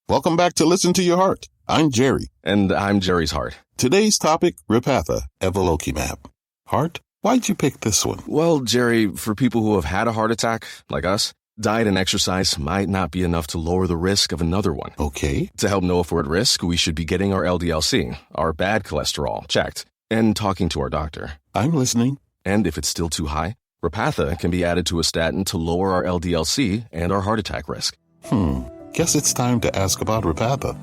Welcome back to Listen to Your Heart. I'm Jerry. And I'm Jerry's heart. Today's topic, Repatha, Evolocumab. Heart, why'd you pick this one? Well, Jerry, for people who have had a heart attack, like us, diet and exercise might not be enough to lower the risk of another one. Okay. To help know if we're at risk, we should be getting our LDL-C, our bad cholesterol, checked, and talking to our doctor. I'm listening. And if it's still too high, Repatha can be added to a statin to lower our LDL-C and our heart attack risk. Guess it's time to ask about Repatha.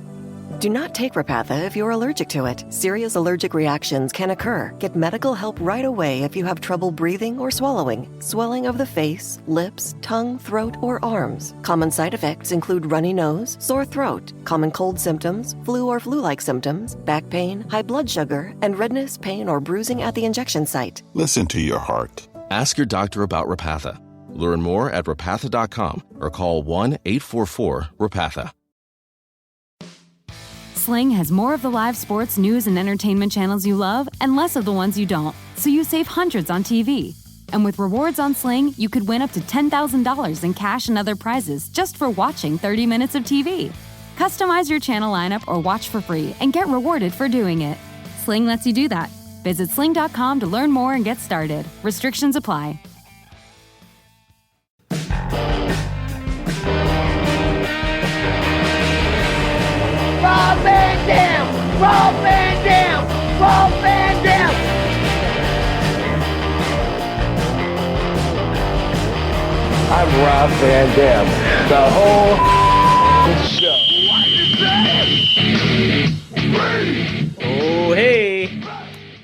Do not take Repatha if you're allergic to it. Serious allergic reactions can occur. Get medical help right away if you have trouble breathing or swallowing, swelling of the face, lips, tongue, throat, or arms. Common side effects include runny nose, sore throat, common cold symptoms, flu or flu-like symptoms, back pain, high blood sugar, and redness, pain, or bruising at the injection site. Listen to your heart. Ask your doctor about Repatha. Learn more at repatha.com or call 1-844-REPATHA. Sling has more of the live sports, news, and entertainment channels you love and less of the ones you don't, so you save hundreds on TV. And with rewards on Sling, you could win up to $10,000 in cash and other prizes just for watching 30 minutes of TV. Customize your channel lineup or watch for free and get rewarded for doing it. Sling lets you do that. Visit sling.com to learn more and get started. Restrictions apply. Rob Van Dam! Rob Van Dam! Rob Van Dam! I'm Rob Van Dam. The whole show. Oh, hey.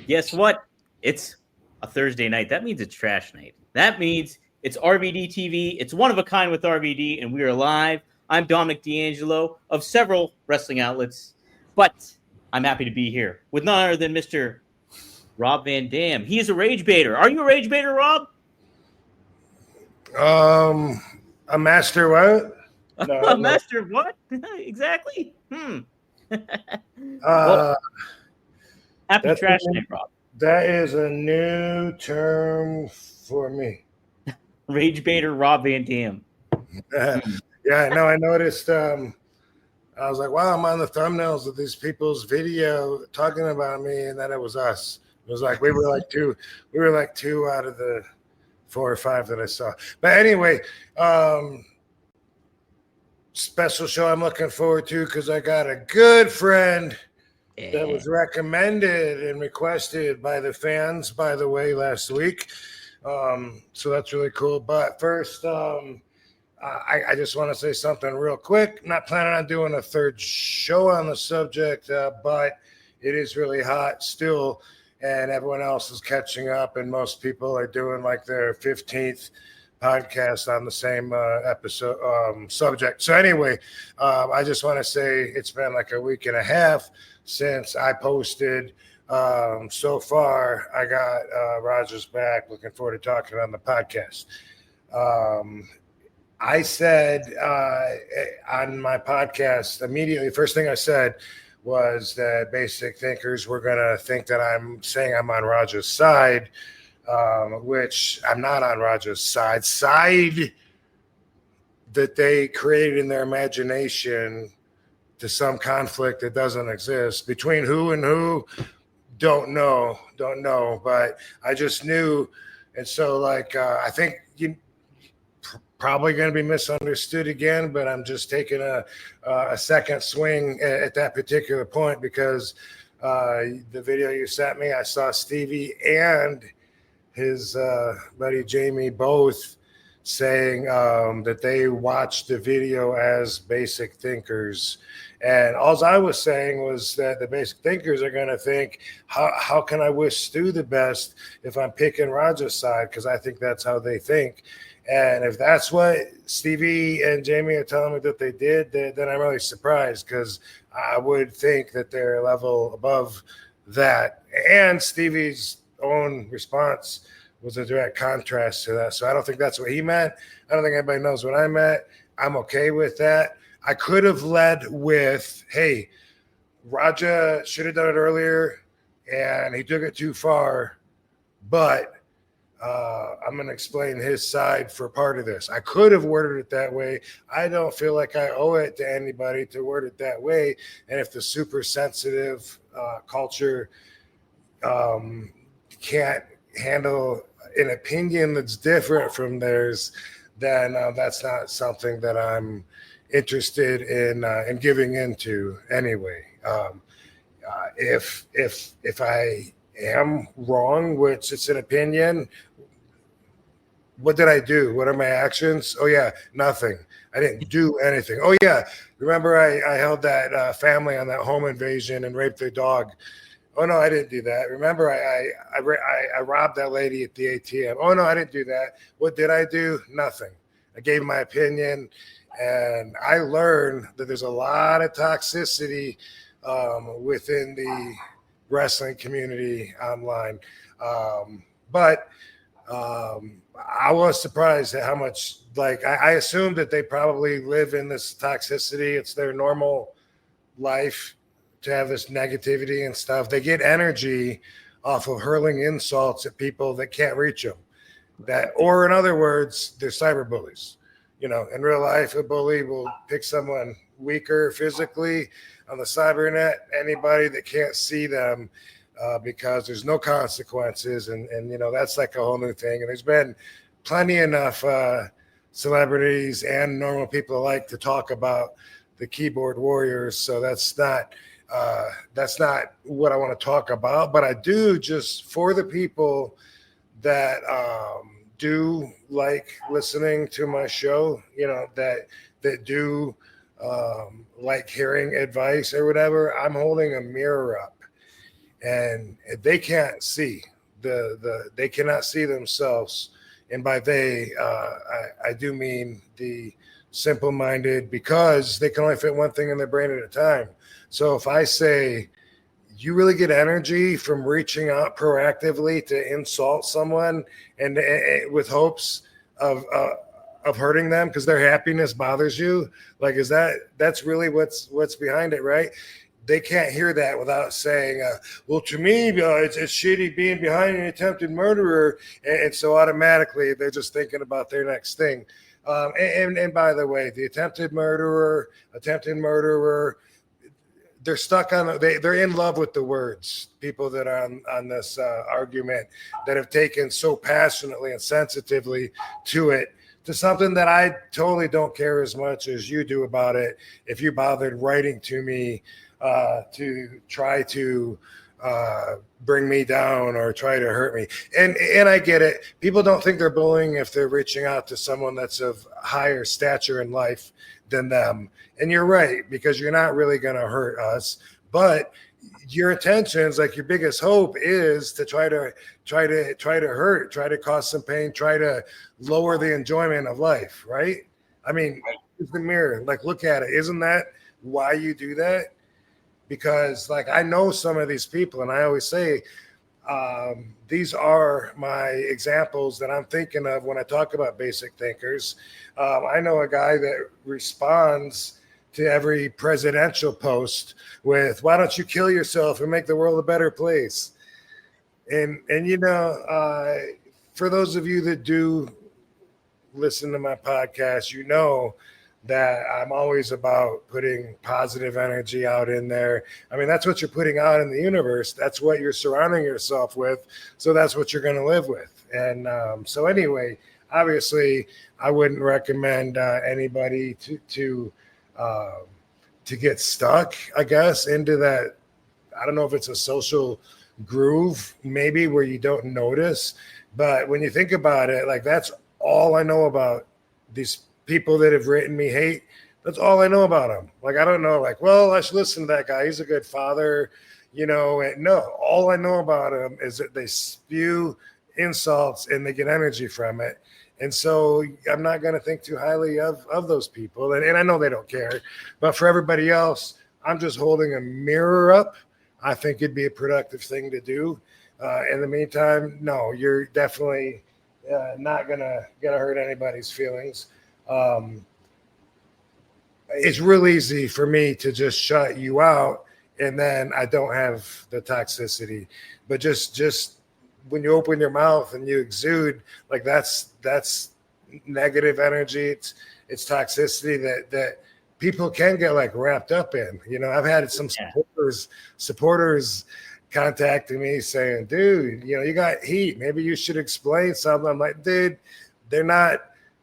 Guess what? It's a Thursday night. That means it's trash night. That means it's RVD TV. It's one of a kind with RVD, and we are live. I'm Dominic D'Angelo of several wrestling outlets, but I'm happy to be here with none other than Mr. Rob Van Dam. He is a rage baiter. Are you a rage baiter, Rob? A master what? No, A master of what? Exactly. Well, happy trash night, Rob. That is a new term for me. Rage baiter Rob Van Dam. Yeah, no, I noticed. I was like, wow, I'm on the thumbnails of these people's video talking about me, and then it was us. It was like we were like two out of the 4 or 5 that I saw. But anyway, special show I'm looking forward to because I got a good friend that was recommended and requested by the fans, by the way, last week. So that's really cool. But first, I just want to say something real quick. Not planning on doing a third show on the subject, but it is really hot still, and everyone else is catching up, and most people are doing like their 15th podcast on the same episode subject. So anyway, I just want to say it's been like a week and a half since I posted. So far, I got Roger's back. Looking forward to talking on the podcast. I said on my podcast immediately, first thing I said was that basic thinkers were going to think that I'm saying I'm on Roger's side, which I'm not on Roger's side that they created in their imagination to some conflict that doesn't exist. Between who and who, don't know, but I just knew. And so like, I think you probably going to be misunderstood again, but I'm just taking a second swing at that particular point because the video you sent me, I saw Stevie and his buddy Jamie both saying that they watched the video as basic thinkers. And all I was saying was that the basic thinkers are going to think, how can I wish Stu the best if I'm picking Roger's side? Because I think that's how they think. And if that's what Stevie and Jamie are telling me that they did, then I'm really surprised because I would think that they're a level above that. And Stevie's own response was a direct contrast to that. So I don't think that's what he meant. I don't think anybody knows what I meant. I'm okay with that. I could have led with, hey, Raja should have done it earlier, and he took it too far. But I'm going to explain his side for part of this. I could have worded it that way. I don't feel like I owe it to anybody to word it that way. And if the super sensitive culture can't handle an opinion that's different from theirs, then that's not something that I'm interested in giving into anyway. If I am wrong, which it's an opinion, what did I do? What are my actions? Oh yeah, nothing. I didn't do anything. Oh yeah, remember I held that family on that home invasion and raped their dog. Oh no, I didn't do that. Remember I robbed that lady at the ATM. Oh no, I didn't do that. What did I do? Nothing. I gave my opinion, and I learned that there's a lot of toxicity within the wrestling community online. But I was surprised at how much, like, I assumed that they probably live in this toxicity. It's their normal life to have this negativity and stuff. They get energy off of hurling insults at people that can't reach them. That, or in other words, they're cyber bullies. You know, in real life, a bully will pick someone weaker physically. On the cybernet, anybody that can't see them because there's no consequences, and you know, that's like a whole new thing. And there's been plenty enough celebrities and normal people alike to talk about the keyboard warriors. So that's not what I want to talk about. But I do, just for the people that do like listening to my show, you know, that do like hearing advice or whatever, I'm holding a mirror up, and they can't see they cannot see themselves. And by they, I do mean the simple-minded, because they can only fit one thing in their brain at a time. So if I say, you really get energy from reaching out proactively to insult someone and with hopes of hurting them because their happiness bothers you, like, that's really what's behind it, right? They can't hear that without saying, well, to me, it's shitty being behind an attempted murderer. And so automatically they're just thinking about their next thing. And by the way, the attempted murderer, they're stuck on, they're in love with the words. People that are on this argument that have taken so passionately and sensitively to it, to something that I totally don't care as much as you do about it. If you bothered writing to me to try to bring me down or try to hurt me. And I get it. People don't think they're bullying if they're reaching out to someone that's of higher stature in life than them. And you're right, because you're not really going to hurt us. But your intentions, like your biggest hope, is to try to hurt, try to cause some pain, try to lower the enjoyment of life, right? I mean, it's the mirror. Like, look at it. Isn't that why you do that? Because, like, I know some of these people, and I always say, these are my examples that I'm thinking of when I talk about basic thinkers. I know a guy that responds to every presidential post with, why don't you kill yourself and make the world a better place? And you know, for those of you that do listen to my podcast, you know that I'm always about putting positive energy out in there. I mean, that's what you're putting out in the universe. That's what you're surrounding yourself with. So that's what you're going to live with. And so anyway, obviously, I wouldn't recommend anybody to get stuck, I guess, into that. I don't know if it's a social groove, maybe, where you don't notice. But when you think about it, like, that's all I know about these people that have written me hate. That's all I know about them. Like, I don't know, like, well, I should listen to that guy. He's a good father, you know. And no, all I know about them is that they spew insults and they get energy from it. And so I'm not going to think too highly of those people. And I know they don't care. But for everybody else, I'm just holding a mirror up. I think it'd be a productive thing to do. In the meantime, no, you're definitely not gonna hurt anybody's feelings. It's real easy for me to just shut you out, and then I don't have the toxicity. But just when you open your mouth and you exude, like that's negative energy. It's toxicity that people can get like wrapped up in. You know, I've had some supporters contacting me saying, dude, you know, you got heat. Maybe you should explain something. I'm like, dude, they're not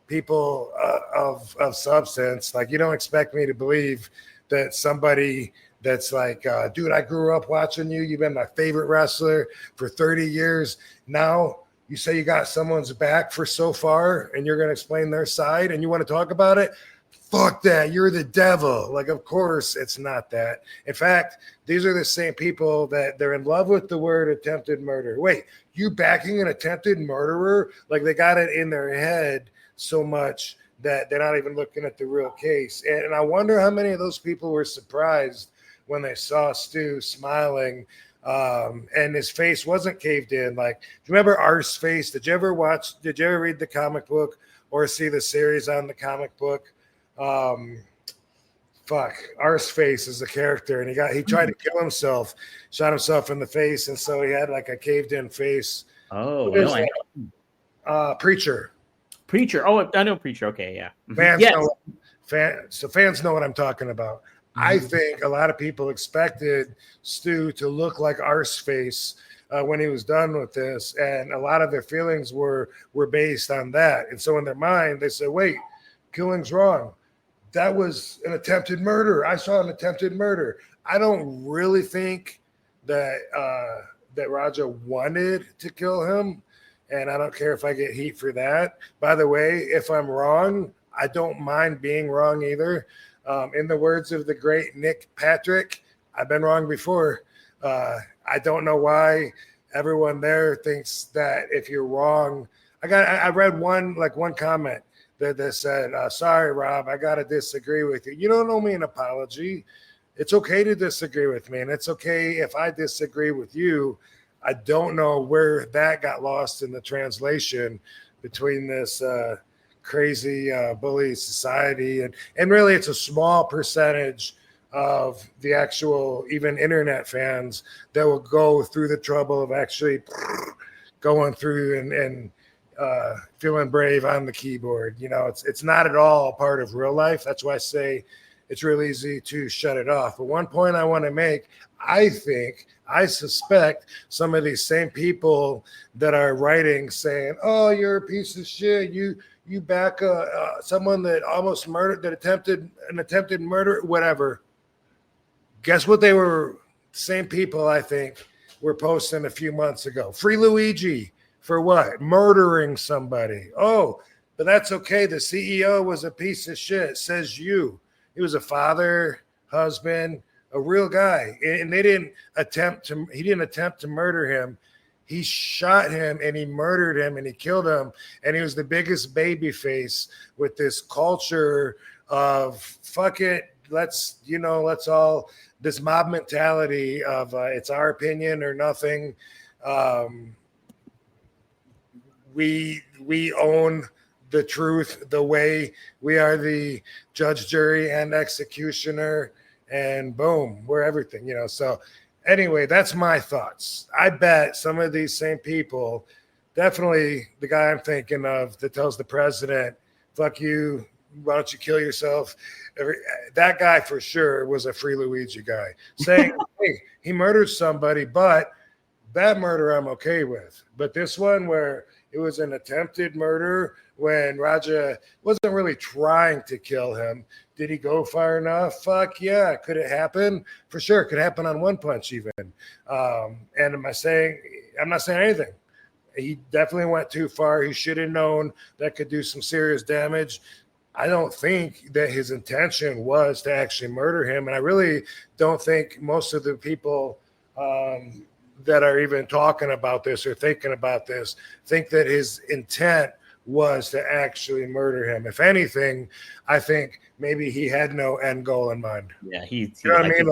people of substance. Like, you don't expect me to believe that somebody that's like, dude, I grew up watching you. You've been my favorite wrestler for 30 years. Now you say you got someone's back for so far and you're going to explain their side and you want to talk about it? Fuck that. You're the devil. Like, of course it's not that. In fact, these are the same people that they're in love with the word attempted murder. Wait, you backing an attempted murderer? Like, they got it in their head so much that they're not even looking at the real case. And I wonder how many of those people were surprised when they saw Stu smiling and his face wasn't caved in. Like, do you remember Arse's face? Did you ever read the comic book or see the series on the comic book? Arse's face is the character, and he tried to kill himself, shot himself in the face, and so he had like a caved in face. Oh, no, Preacher. Oh, I know Preacher. Okay, yeah. Fans know what I'm talking about. I think a lot of people expected Stu to look like Arse's face when he was done with this, and a lot of their feelings were based on that. And so in their mind, they said, wait, killing's wrong. That was an attempted murder. I saw an attempted murder. I don't really think that Raja wanted to kill him, and I don't care if I get heat for that. By the way, if I'm wrong, I don't mind being wrong either. In the words of the great Nick Patrick, I've been wrong before. I don't know why everyone there thinks that if you're wrong. I read one comment that said, sorry, Rob, I got to disagree with you. You don't owe me an apology. It's okay to disagree with me, and it's okay if I disagree with you. I don't know where that got lost in the translation between this crazy bully society. And really, it's a small percentage of the actual even internet fans that will go through the trouble of actually going through and feeling brave on the keyboard. You know, it's not at all a part of real life. That's why I say it's real easy to shut it off. But one point I want to make, I suspect some of these same people that are writing saying, oh, you're a piece of shit. You back someone that almost murdered, that attempted murder, whatever. Guess what they were, same people I think were posting a few months ago. Free Luigi for what? Murdering somebody. Oh, but that's okay. The CEO was a piece of shit, says you. He was a father, husband, a real guy. And he didn't attempt to murder him. He shot him and he murdered him and he killed him. And he was the biggest baby face with this culture of fuck it. Let's all, this mob mentality of it's our opinion or nothing. We own the truth, the way we are the judge, jury, and executioner, and boom, we're everything, you know. So anyway, that's my thoughts. I bet some of these same people, definitely the guy I'm thinking of that tells the president, fuck you, why don't you kill yourself? That guy for sure was a Free Luigi guy saying, hey, he murdered somebody, but that murder I'm okay with. But this one where it was an attempted murder when Raja wasn't really trying to kill him. Did he go far enough? Fuck yeah. Could it happen? For sure. It could happen on one punch even. And I'm not saying anything. He definitely went too far. He should have known that could do some serious damage. I don't think that his intention was to actually murder him. And I really don't think most of the people that are even talking about this or thinking about this think that his intent was to actually murder him. If anything, I think maybe he had no end goal in mind. Yeah, you know what I mean?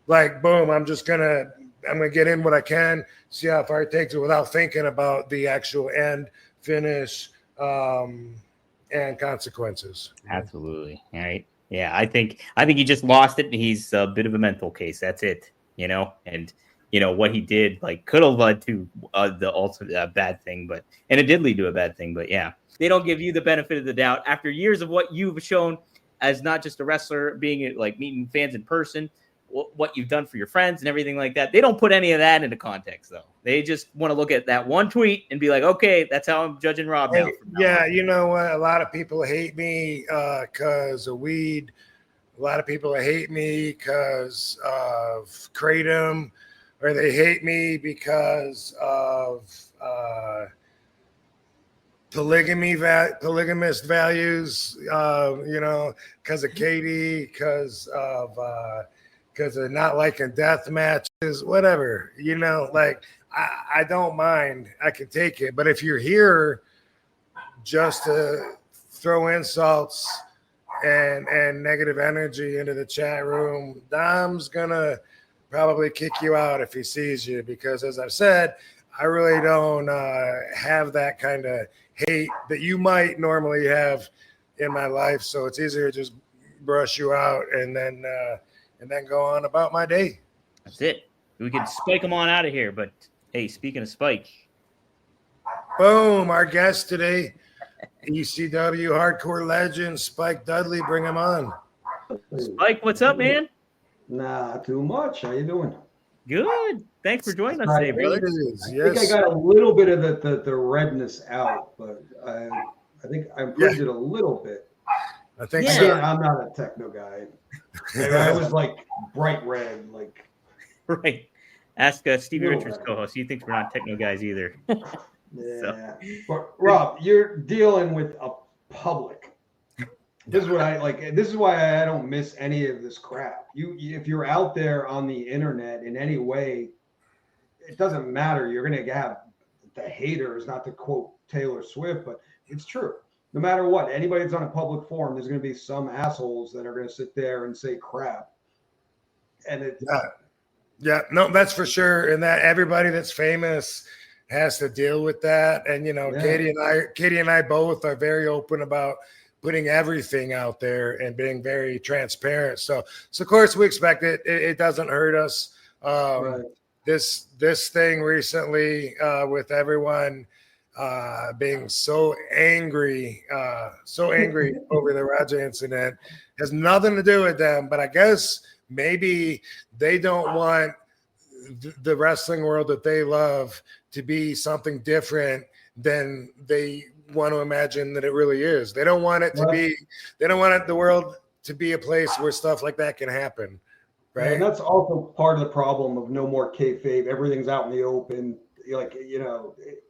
Like boom, I'm gonna get in what I can, see how far it takes it without thinking about the actual end, finish, and consequences. Absolutely. All right. Yeah, I think he just lost it. He's a bit of a mental case. That's it. You know, and what he did could have led to the ultimate bad thing, and it did lead to a bad thing. But yeah, they don't give you the benefit of the doubt after years of what you've shown as not just a wrestler, being meeting fans in person, what you've done for your friends and everything like that. They don't put any of that into context, though. They just want to look at that one tweet and be like, okay, that's how I'm judging Rob now. Yeah, you know what? A lot of people hate me because of weed. A lot of people hate me because of kratom, or they hate me because of polygamist values, because of Katie, because of not liking death matches, whatever, I don't mind. I can take it. But if you're here just to throw insults and negative energy into the chat room, Dom's gonna probably kick you out if he sees you, because as I've said, I really don't have that kind of hate that you might normally have in my life. So it's easier to just brush you out and then go on about my day. That's it. We could spike them on out of here. But hey, speaking of Spike, boom, our guest today, ECW hardcore legend Spike Dudley. Bring him on. Spike, what's up, man? Nah, too much. How you doing? Good. Thanks for joining us today, brother. I think I got a little bit of the redness out, but I think I improved it a little bit. I think so. I'm not a techno guy. I was bright red, Right. Ask Stevie Richards' co-host. He thinks we're not techno guys either. Yeah. So. But Rob, you're dealing with a public. This is what I like. This is why I don't miss any of this crap. If you're out there on the internet in any way, it doesn't matter. You're going to have the haters, not to quote Taylor Swift, but it's true. No matter what, anybody that's on a public forum, there's going to be some assholes that are going to sit there and say crap. And yeah, no, that's for sure. And that everybody that's famous has to deal with that. And Katie and I both are very open about putting everything out there and being very transparent. So of course we expect it. It doesn't hurt us. Right. This thing recently with everyone being so angry over the Raja incident has nothing to do with them. But I guess maybe they don't want the wrestling world that they love to be something different than they want to imagine that it really is. They don't want it to be. They don't want the world to be a place where stuff like that can happen, right? And that's also part of the problem of no more kayfabe. Everything's out in the open. It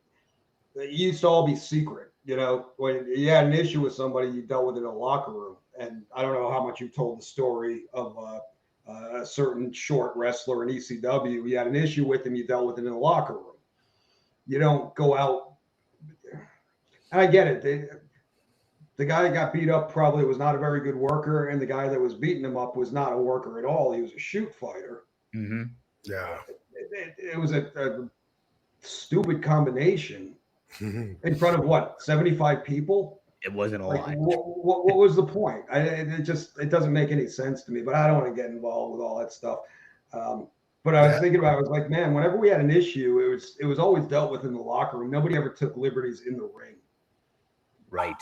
used to all be secret. When you had an issue with somebody, you dealt with it in a locker room. And I don't know how much you told the story of a certain short wrestler in ECW. You had an issue with him, you dealt with it in the locker room. You don't go out. And I get it. The guy that got beat up probably was not a very good worker, and the guy that was beating him up was not a worker at all. He was a shoot fighter. Mm-hmm. Yeah. It was a stupid combination in front of 75 people? It wasn't a lot. What was the point? It doesn't make any sense to me, but I don't want to get involved with all that stuff. But I was thinking about it. I was like, man, whenever we had an issue, it was always dealt with in the locker room. Nobody ever took liberties in the ring. Right.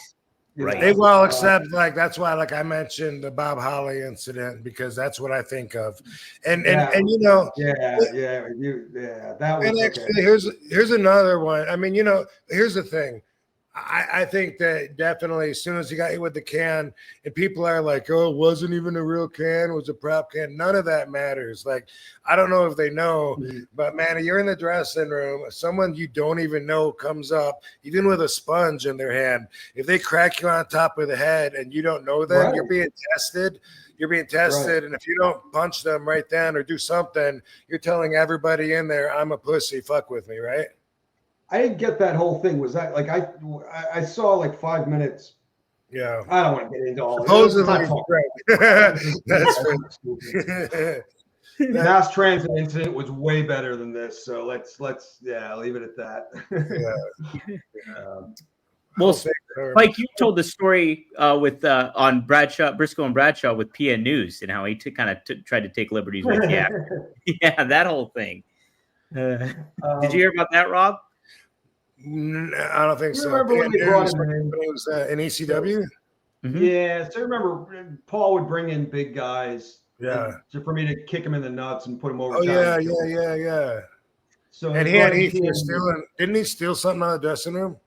Right. Well, except that's why I mentioned the Bob Holly incident, because that's what I think of. And that was. And actually, here's another one. I mean, here's the thing. I think that definitely as soon as he got hit with the can and people are like, oh, it wasn't even a real can, it was a prop can. None of that matters. I don't know if they know, but man, you're in the dressing room, someone you don't even know comes up, even with a sponge in their hand. If they crack you on top of the head and you don't know them, you're being tested. Right. And if you don't punch them right then or do something, you're telling everybody in there, I'm a pussy, fuck with me, right? I didn't get that whole thing. Was that I saw 5 minutes? Yeah. I don't want to get into all this. The mass transit incident was way better than this. So let's leave it at that. Well, Spike, you told the story with on Briscoe and Bradshaw with PN News and how he tried to take liberties with yeah, that whole thing. Did you hear about that, Rob? I don't think You so. remember when they brought him in? When he was in ECW? Mm-hmm. Yeah, so remember Paul would bring in big guys, for me to kick him in the nuts and put him over. Oh yeah. So and he had Heath stealing. Didn't he steal something out of the dressing room?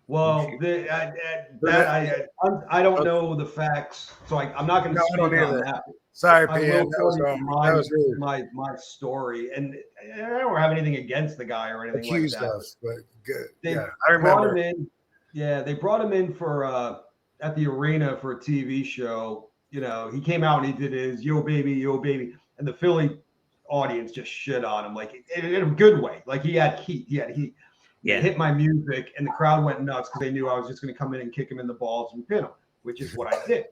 Well, I don't know the facts, so I'm not going to speak on that. Sorry, I PM. will tell you my story, and I don't have anything against the guy or anything accused like that. of, but good. They I remember. Brought him in. Yeah, they brought him in for at the arena for a TV show. You know, he came out and he did his "Yo baby," and the Philly audience just shit on him, like in a good way. Like he had heat. He hit my music, and the crowd went nuts because they knew I was just going to come in and kick him in the balls and pin him, which is what I did.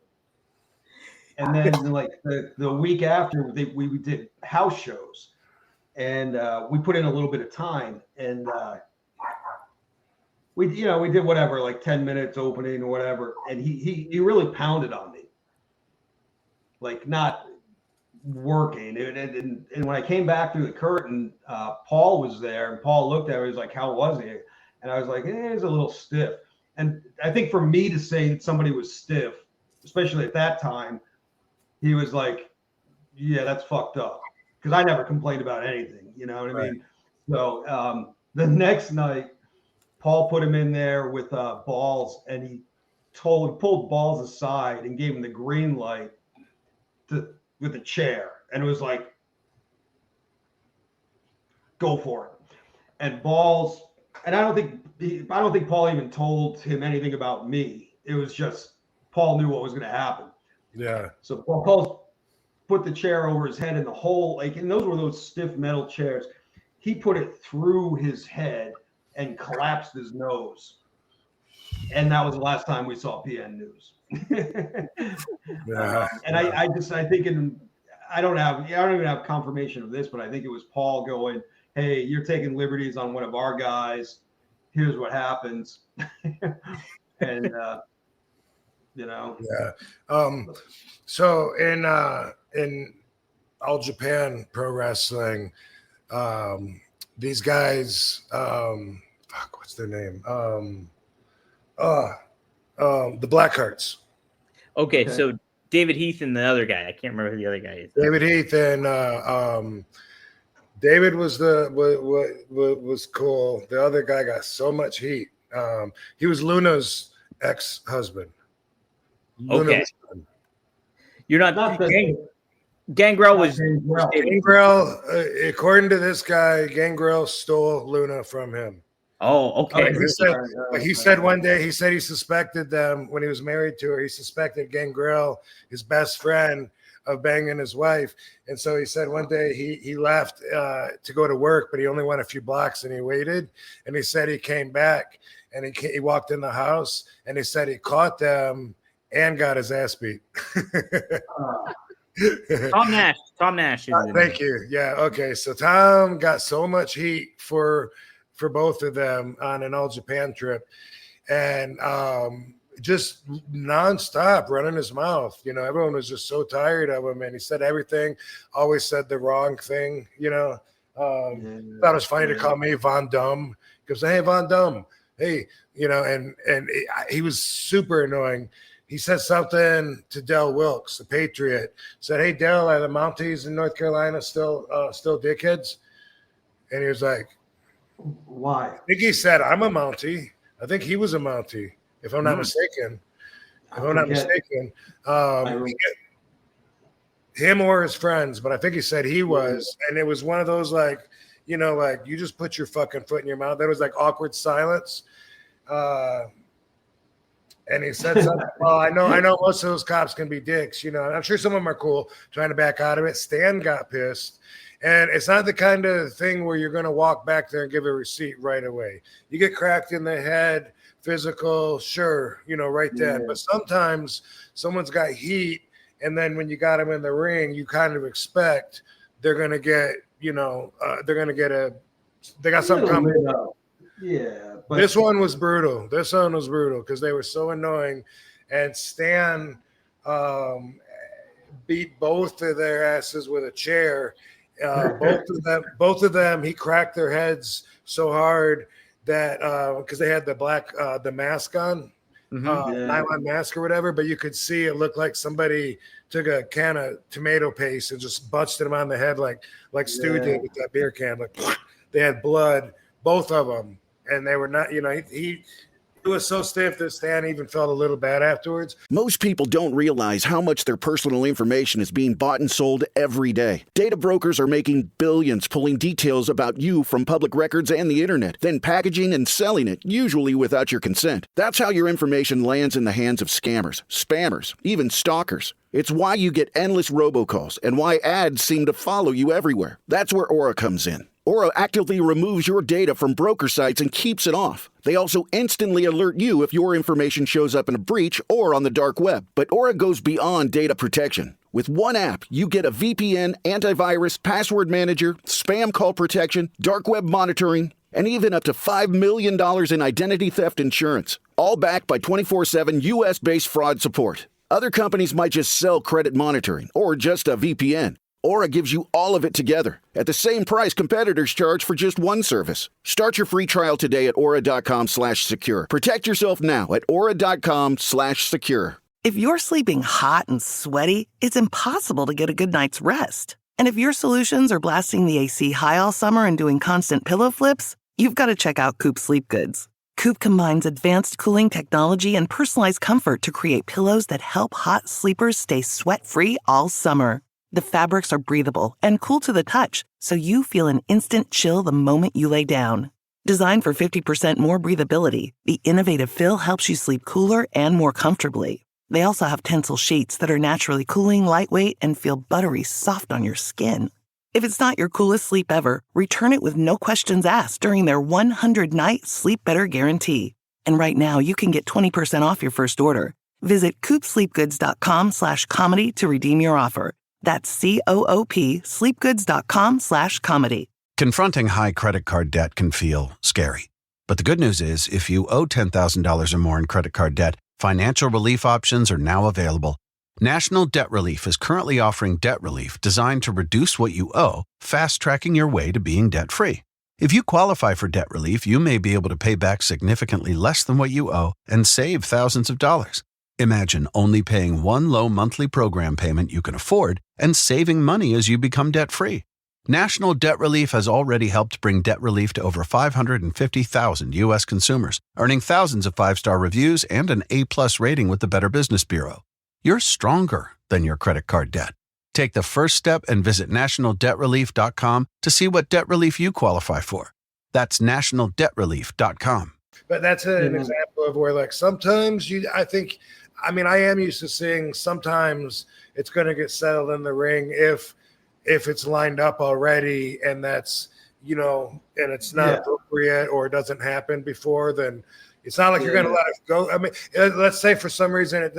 And then, like the week after, we did house shows, and we put in a little bit of time, and we did whatever, like 10 minutes opening or whatever, and he really pounded on me, like not working. And when I came back through the curtain, Paul was there, and Paul looked at me. He was like, "How was he?" And I was like, "He's a little stiff." And I think for me to say that somebody was stiff, especially at that time, he was like, "Yeah, that's fucked up," because I never complained about anything. You know what I mean? So the next night, Paul put him in there with Balls, and he pulled Balls aside and gave him the green light with a chair, and it was like, "Go for it." And Balls, and I don't think Paul even told him anything about me. It was just Paul knew what was going to happen. Yeah. So Paul put the chair over his head in the hole, and those were those stiff metal chairs. He put it through his head and collapsed his nose. And that was the last time we saw PN News. And I don't even have confirmation of this, but I think it was Paul going, "Hey, you're taking liberties on one of our guys. Here's what happens." And so in All Japan Pro Wrestling, these guys, what's their name? The Blackhearts. Okay, so David Heath and the other guy. I can't remember who the other guy is. David Heath and David was was cool. The other guy got so much heat. He was Luna's ex-husband. Okay. You're not Gangrel was Gangrel. According to this guy, Gangrel stole Luna from him. Oh, okay. He said one day, he suspected them when he was married to her. He suspected Gangrel, his best friend, of banging his wife. And so he said one day he left to go to work, but he only went a few blocks and he waited. And he said he came back and he walked in the house and he said he caught them and got his ass beat. Tom Nash. Thank you. Yeah. Okay. So Tom got so much heat for both of them on an All Japan trip, and just nonstop running his mouth. You know, everyone was just so tired of him, and he said everything. Always said the wrong thing. You know, thought it was funny to call me Von Dum. He goes, "Hey, Von Dum. Hey," you know, and he was super annoying. He said something to Del Wilkes, the Patriot. Said, "Hey, Del, are the Mounties in North Carolina still dickheads?" And he was like, "Why?" I think he said, "I'm a Mountie." I think he was a Mountie, if I'm not mistaken. Him or his friends, but I think he said he was. And it was one of those, like, you know, like, you just put your fucking foot in your mouth. There was like awkward silence. And he said something. Well, I know most of those cops can be dicks, you know. I'm sure some of them are cool, trying to back out of it. Stan got pissed. And it's not the kind of thing where you're going to walk back there and give a receipt right away. You get cracked in the head, physical, sure, you know, right then. Yeah. But sometimes someone's got heat, and then when you got them in the ring, you kind of expect they're going to get, you know, they got something coming. Yeah. But this one was brutal. Because they were so annoying. And Stan beat both of their asses with a chair. Both of them, he cracked their heads so hard that because they had the mask on, nylon mask or whatever, but you could see it looked like somebody took a can of tomato paste and just busted him on the head like Stu did with that beer can. Like they had blood, both of them, and they were not. He was so stiff that Stan even felt a little bad afterwards. Most people don't realize how much their personal information is being bought and sold every day. Data brokers are making billions pulling details about you from public records and the internet, then packaging and selling it, usually without your consent. That's how your information lands in the hands of scammers, spammers, even stalkers. It's why you get endless robocalls and why ads seem to follow you everywhere. That's where Aura comes in. Aura actively removes your data from broker sites and keeps it off. They also instantly alert you if your information shows up in a breach or on the dark web. But Aura goes beyond data protection. With one app, you get a VPN, antivirus, password manager, spam call protection, dark web monitoring, and even up to $5 million in identity theft insurance. All backed by 24/7 US-based fraud support. Other companies might just sell credit monitoring or just a VPN. Aura gives you all of it together at the same price competitors charge for just one service. Start your free trial today at aura.com/secure. Protect yourself now at aura.com/secure. If you're sleeping hot and sweaty, it's impossible to get a good night's rest. And if your solutions are blasting the AC high all summer and doing constant pillow flips, you've got to check out Coop Sleep Goods. Coop combines advanced cooling technology and personalized comfort to create pillows that help hot sleepers stay sweat-free all summer. The fabrics are breathable and cool to the touch, so you feel an instant chill the moment you lay down. Designed for 50% more breathability, the innovative fill helps you sleep cooler and more comfortably. They also have Tencel sheets that are naturally cooling, lightweight, and feel buttery soft on your skin. If it's not your coolest sleep ever, return it with no questions asked during their 100-night Sleep Better Guarantee. And right now, you can get 20% off your first order. Visit coopsleepgoods.com/comedy to redeem your offer. That's COOP, sleepgoods.com/comedy. Confronting high credit card debt can feel scary. But the good news is, if you owe $10,000 or more in credit card debt, financial relief options are now available. National Debt Relief is currently offering debt relief designed to reduce what you owe, fast-tracking your way to being debt-free. If you qualify for debt relief, you may be able to pay back significantly less than what you owe and save thousands of dollars. Imagine only paying one low monthly program payment you can afford and saving money as you become debt-free. National Debt Relief has already helped bring debt relief to over 550,000 U.S. consumers, earning thousands of five-star reviews and an A+ rating with the Better Business Bureau. You're stronger than your credit card debt. Take the first step and visit nationaldebtrelief.com to see what debt relief you qualify for. That's nationaldebtrelief.com. But that's an example of where, like, sometimes I am used to seeing sometimes it's going to get settled in the ring if it's lined up already, and that's, and it's not appropriate or it doesn't happen before, then it's not like you're going to let it go. I mean, let's say for some reason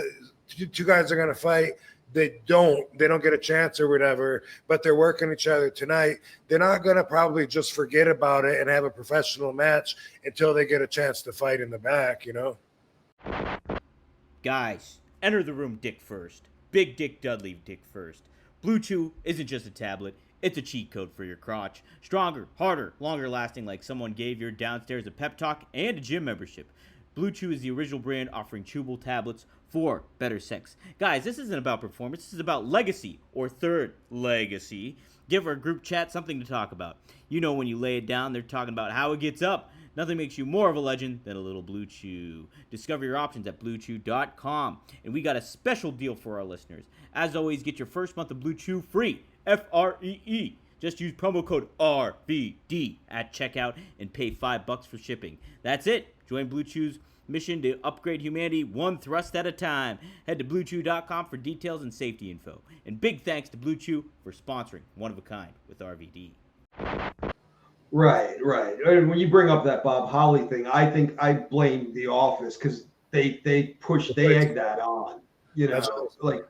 two guys are going to fight. They don't get a chance or whatever, but they're working each other tonight. They're not going to probably just forget about it and have a professional match until they get a chance to fight in the back, Guys, enter the room dick first. Big Dick Dudley dick first. Blue Chew isn't just a tablet, it's a cheat code for your crotch. Stronger, harder, longer lasting, like someone gave your downstairs a pep talk and a gym membership. Blue Chew is the original brand offering chewable tablets for better sex. Guys, this isn't about performance, this is about legacy or third legacy. Give our group chat something to talk about. When you lay it down, they're talking about how it gets up. Nothing makes you more of a legend than a little Blue Chew. Discover your options at BlueChew.com. And we got a special deal for our listeners. As always, get your first month of Blue Chew free. FREE. Just use promo code RVD at checkout and pay $5 for shipping. That's it. Join Blue Chew's mission to upgrade humanity one thrust at a time. Head to BlueChew.com for details and safety info. And big thanks to Blue Chew for sponsoring One of a Kind with RVD. Right. And when you bring up that Bob Holly thing, I think I blame The Office because they egged that on. Like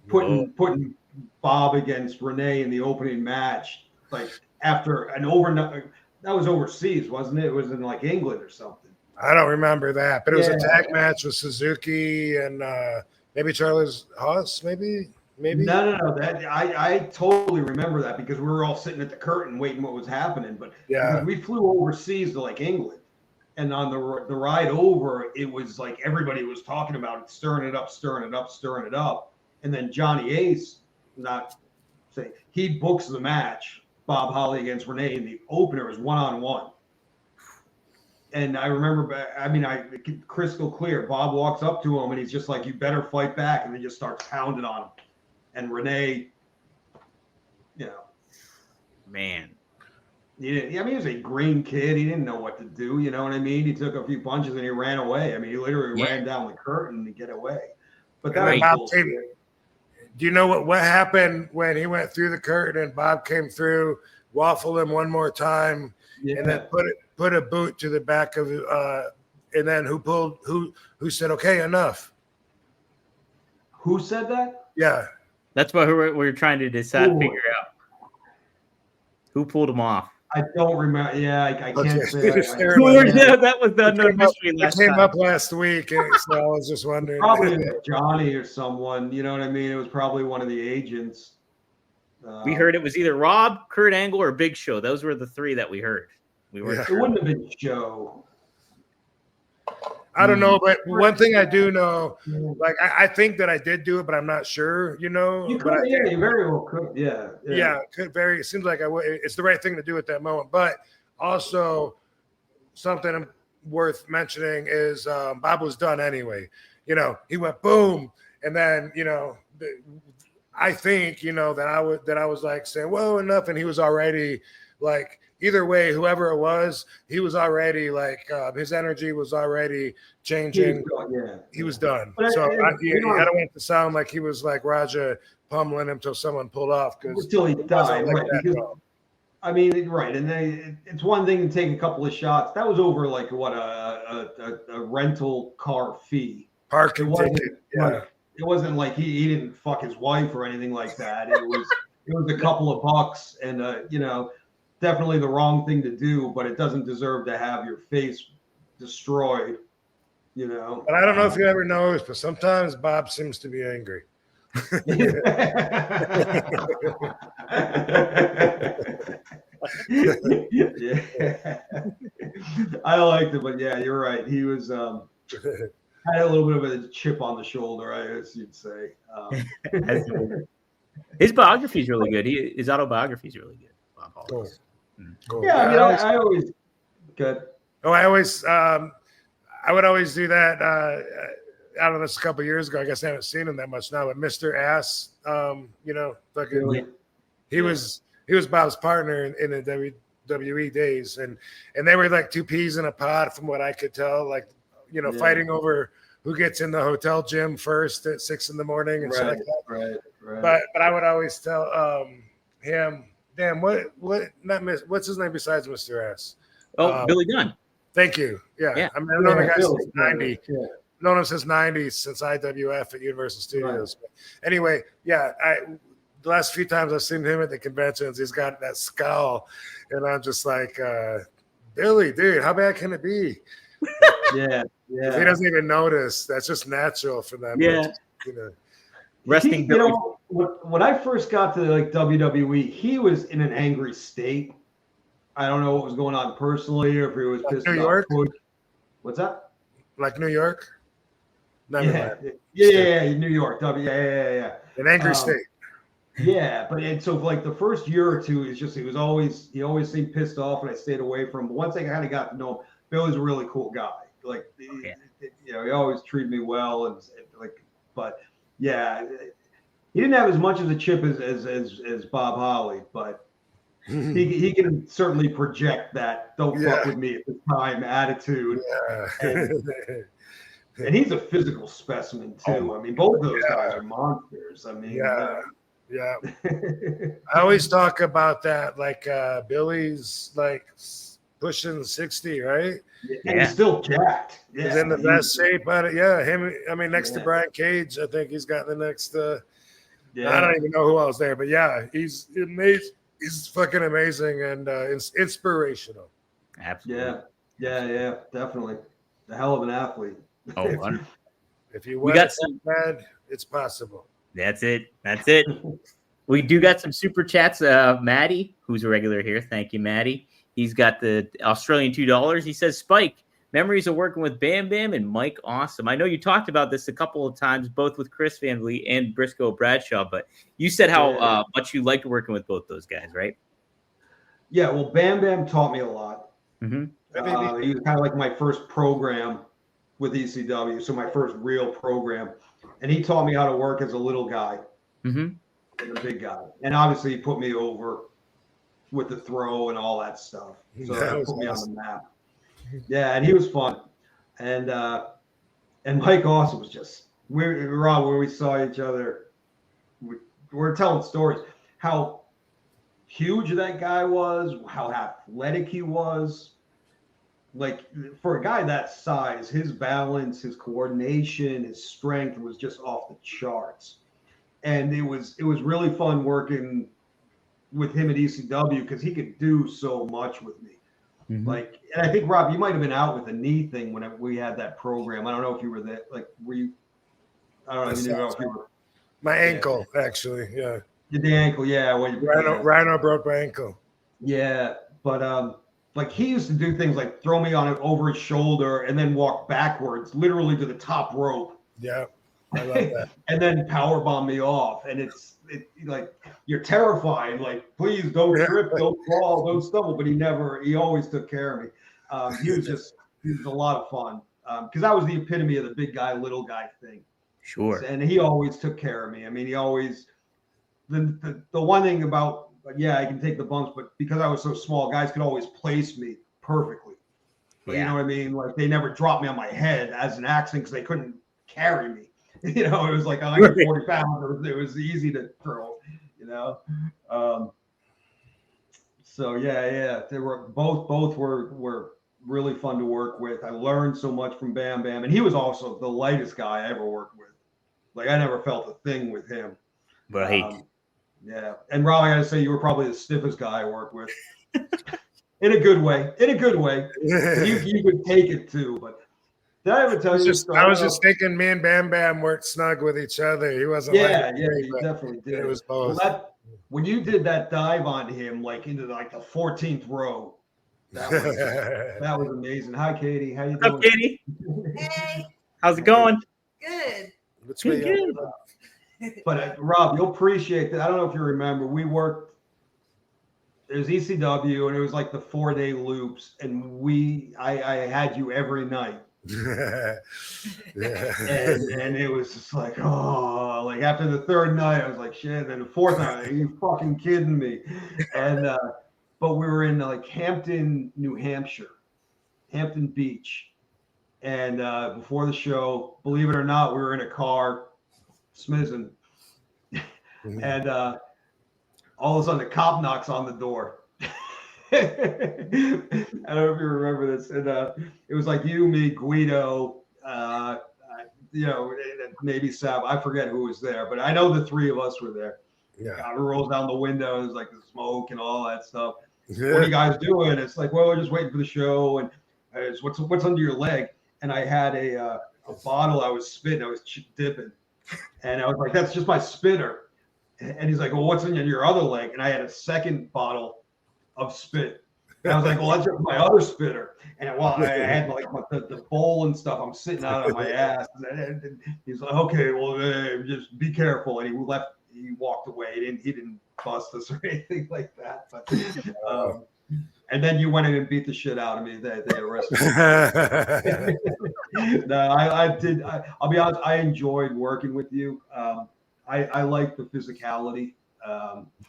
putting Bob against Renee in the opening match, like after an overnight. That was overseas, wasn't it? It was in like England or something. I don't remember that, but it was a tag match with Suzuki and maybe Charles Haas, maybe. maybe? No. That I totally remember that because we were all sitting at the curtain waiting what was happening. But because we flew overseas to like England, and on the ride over, it was like everybody was talking about it, stirring it up. And then Johnny Ace, he books the match, Bob Holly against Renee, and the opener was 1-on-1. And I remember, crystal clear. Bob walks up to him and he's just like, "You better fight back," and then just starts pounding on him. And Renee, man, he was a green kid. He didn't know what to do. You know what I mean? He took a few punches and he ran away. I mean, he literally ran down the curtain to get away. But that was cool. Do you know what happened when he went through the curtain and Bob came through, waffled him one more time, and then put a boot to the back of and then who said, "Okay, enough"? Who said that? Yeah. That's what we're trying to figure out. Who pulled him off? I don't remember. Yeah, I can't say. That was the unknown mystery last time. It came up last week, and so I was just wondering. Probably Johnny or someone. You know what I mean? It was probably one of the agents. We heard it was either Rob, Kurt Angle, or Big Show. Those were the three that we heard. We were. It wouldn't have been Joe. I don't know, but one thing I do know, like I think that I did do it, but I'm not sure. You could, you very well could. Yeah, it could very. It seems like I would. It's the right thing to do at that moment. But also, something worth mentioning is Bob was done anyway. He went boom, and then I think that I was like saying, "Whoa, enough," and he was already like. Either way, whoever it was, he was already like his energy was already changing. He was done. So I don't want it to sound like he was like Raja pummeling him till someone pulled off until he died. Like right? And it's one thing to take a couple of shots. That was over like what a rental car fee, parking ticket. It wasn't like he didn't fuck his wife or anything like that. It was a couple of bucks, and definitely the wrong thing to do, but it doesn't deserve to have your face destroyed, But I don't know if you ever noticed, but sometimes Bob seems to be angry. I liked it, but yeah, you're right. He was had a little bit of a chip on the shoulder, I guess you'd say. His biography is really good. His autobiography is really good. Bob Hollis. Cool. Yeah, I always good. Oh, I would always do that. I don't know, this a couple of years ago. I guess I haven't seen him that much now. But Mr. Ass, he was Bob's partner in the WWE days, and they were like two peas in a pod, from what I could tell. Like, fighting over who gets in the hotel gym first at 6 a.m. and shit like that. Right. But I would always tell him. Damn, what's his name besides Mr. S? Billy Gunn. Thank you. Yeah. I mean, I've known the guy since 90. Known him since 90, since IWF at Universal Studios. Right. But anyway, the last few times I've seen him at the conventions, he's got that scowl, and I'm just like, Billy, dude, how bad can it be? Yeah. If he doesn't even notice, that's just natural for them. Yeah. Resting Billy. When I first got to like WWE, he was in an angry state. I don't know what was going on personally, or if he was pissed New York. What's that? Like New York? New York. Yeah. An angry state. Yeah, but so like the first year or two, it's just he always seemed pissed off, and I stayed away from him. But once I kind of got to know him, Billy's a really cool guy. Like, he always treated me well, and like, but yeah. He didn't have as much of a chip as Bob Holly, but he can certainly project that "don't fuck with me at this time" attitude. Yeah. And he's a physical specimen too. I mean, both of those guys are monsters. I mean, yeah. I always talk about that. Like Billy's like pushing 60, right? And he's still jacked. He's in the best shape out of him. I mean, next to Brian Cage, I think he's got the next. I don't even know who else there, but he's amazing. He's fucking amazing and inspirational. Absolutely. Yeah, definitely. A hell of an athlete. If you want to get bad, it's possible. That's it. We do got some super chats. Maddie, who's a regular here. Thank you, Maddie. He's got the Australian $2. He says, Spike, memories of working with Bam Bam and Mike Awesome. I know you talked about this a couple of times, both with Chris Van Vliet and Briscoe Bradshaw, but you said how much you liked working with both those guys, right? Yeah, well, Bam Bam taught me a lot. Mm-hmm. He was kind of like my first program with ECW, so my first real program. And he taught me how to work as a little guy and a big guy. And obviously, he put me over with the throw and all that stuff. So that put me on the map. Yeah, and he was fun. And Mike Awesome was just, Rob, when we saw each other, we're telling stories. How huge that guy was, how athletic he was. Like, for a guy that size, his balance, his coordination, his strength was just off the charts. And it was really fun working with him at ECW because he could do so much with me. Like, and I think, Rob, you might have been out with a knee thing when we had that program. I don't know if you were there. Like, were you? I don't know if you were. My ankle, actually. Yeah. The ankle, yeah. Rhino broke my ankle. Yeah, but like he used to do things like throw me on it over his shoulder and then walk backwards, literally to the top rope. Yeah, I love that. And then power bomb me off, and it's like you're terrified. Like, please don't trip, don't fall, don't stumble. But he always took care of me. He was a lot of fun because I was the epitome of the big guy, little guy thing. Sure. And he always took care of me. I mean, he always. The one thing about, I can take the bumps, but because I was so small, guys could always place me perfectly. But you know what I mean? Like, they never dropped me on my head as an accident because they couldn't carry me. You know, it was like 140 pounds. It was easy to throw, you know? So they were both were really fun to work with. I learned so much from Bam Bam. And he was also the lightest guy I ever worked with. Like, I never felt a thing with him. Right. Yeah, and Rob, I gotta say, you were probably the stiffest guy I worked with, in a good way. You could take it too, but did I ever tell you? I was just thinking, me and Bam Bam weren't snug with each other. He wasn't. Yeah, he definitely did. It was both. Well, when you did that dive on him, like into the 14th row, that was amazing. Hi, Katie. How you doing? What's up, Katie? Hey. How's it going? Good. Good. But Rob, you'll appreciate that. I don't know if you remember, we worked. There's ECW, and it was like the 4-day loops, and I had you every night. And it was just like, like after the third night, I was like, shit. And then the fourth night, are you fucking kidding me? And but we were in like Hampton, New Hampshire, Hampton Beach, and before the show, believe it or not, we were in a car. Smizzing. And all of a sudden the cop knocks on the door. I don't know if you remember this. And it was like you, me, Guido, maybe Sab. I forget who was there, but I know the three of us were there. Yeah. God, we rolls down the window. There's like the smoke and all that stuff. Yeah. What are you guys doing? It's like, well, we're just waiting for the show. And it's what's under your leg? And I had a bottle I was spitting. I was dipping. And I was like, that's just my spitter. And he's like, well, what's in your other leg? And I had a second bottle of spit. And I was like, well, that's just my other spitter. And I had like the bowl and stuff. I'm sitting out on my ass. And he's like, okay, well, just be careful. And he walked away. He didn't bust us or anything like that. But and then you went in and beat the shit out of me. They arrested me. No, I did. I'll be honest. I enjoyed working with you. I like the physicality.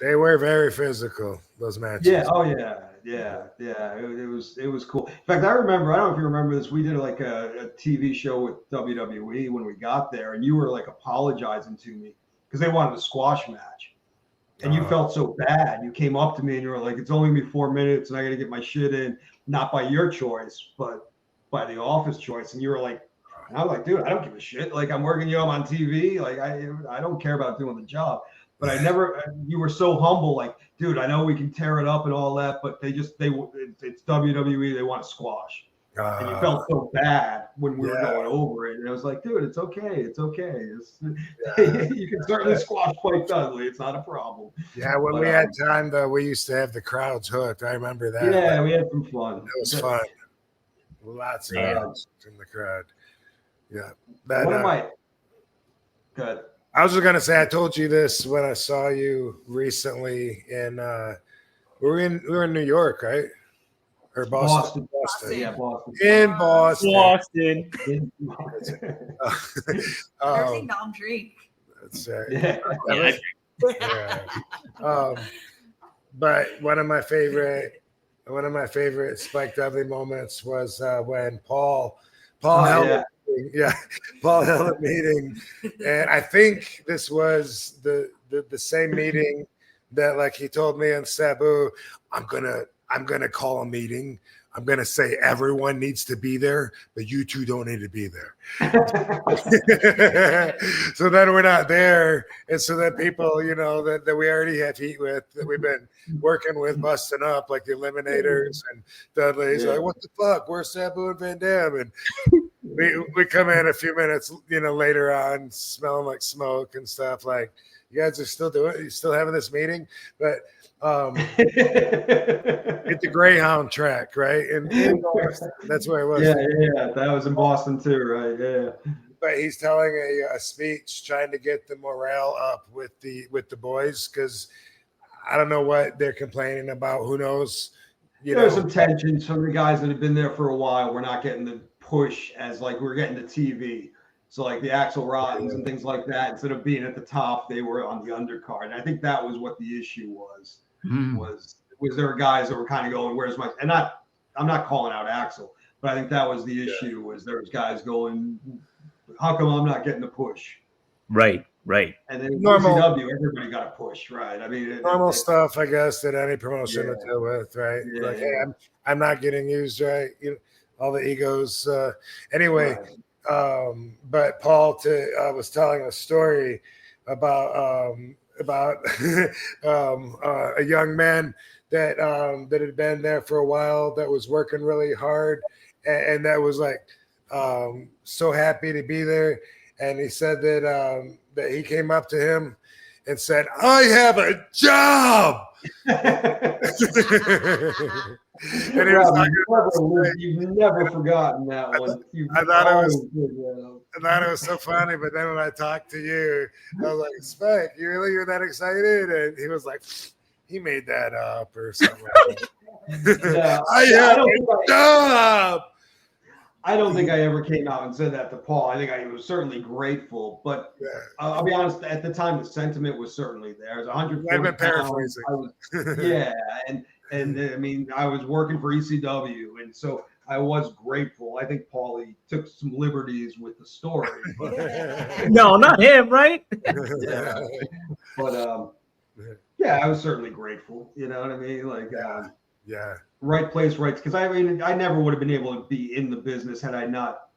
They were very physical, those matches. Yeah. Oh yeah. It was cool. In fact, I remember. I don't know if you remember this. We did like a TV show with WWE when we got there, and you were like apologizing to me because they wanted a squash match. And you felt so bad. You came up to me and you were like, it's only me 4 minutes and I got to get my shit in, not by your choice, but by the office choice. And you were like, and I was like, dude, I don't give a shit. Like, I'm working you up on TV. Like, I don't care about doing the job. But you were so humble. Like, dude, I know we can tear it up and all that, but it's WWE. They want to squash. And you felt so bad when we were going over it. And I was like, dude, it's okay. It's okay. You can certainly squash Spike Dudley. It's not a problem. Yeah, when we had time, though, we used to have the crowds hooked. I remember that. Yeah, we had some fun. It was fun. Lots of crowds in the crowd. Yeah. Good. I was just going to say, I told you this when I saw you recently in we were in New York, right? Or Boston. Yeah, Boston. In Boston. Never seen Dom drink. That's right. But one of my favorite Spike Dudley moments was when Paul held a meeting, and I think this was the same meeting that, like, he told me and Sabu, I'm gonna call a meeting. I'm gonna say everyone needs to be there, but you two don't need to be there. So then we're not there, and so that people, you know, that we already have heat with, that we've been working with, busting up, like the Eliminators and Dudley's like, what the fuck? Where's Sabu and Van Dam? And we come in a few minutes, you know, later on, smelling like smoke and stuff. Like, you guys are still doing it? You still having this meeting? But at the Greyhound track, right? In Boston. That's where it was. Yeah. That was in Boston too, right? Yeah. But he's telling a speech, trying to get the morale up with the boys, because I don't know what they're complaining about. Who knows? There's some tension. Some of the guys that have been there for a while, we're not getting the push as like we're getting the TV. So like the Axel Rottens and things like that, instead of being at the top, they were on the undercard. And I think that was what the issue was. Was there guys that were kind of going, where's my, and I'm not calling out Axel, but I think that was the issue, was there was guys going, how come I'm not getting the push? Right. And then WCW, everybody got a push, right? I mean, normal stuff, I guess, that any promotion would deal with, right? Yeah, like, hey, I'm not getting used, right? All the egos. Anyway, but Paul was telling a story about a young man that had been there for a while, that was working really hard, and that was like so happy to be there. And he said that he came up to him and said, I have a job. And he was you've never forgotten that one. I thought it was so funny, but then when I talked to you, I was like, Spike, you're that excited? And he was like, he made that up or something like that. I have a job. I don't think I ever came out and said that to Paul. I think I was certainly grateful, but I'll be honest, at the time the sentiment was certainly there. It was 100. I've been paraphrasing. And I mean, I was working for ECW, and so I was grateful. I think Paulie took some liberties with the story. But, no, not him, right? But I was certainly grateful. You know what I mean? Like, right place, right. Because I mean, I never would have been able to be in the business had I not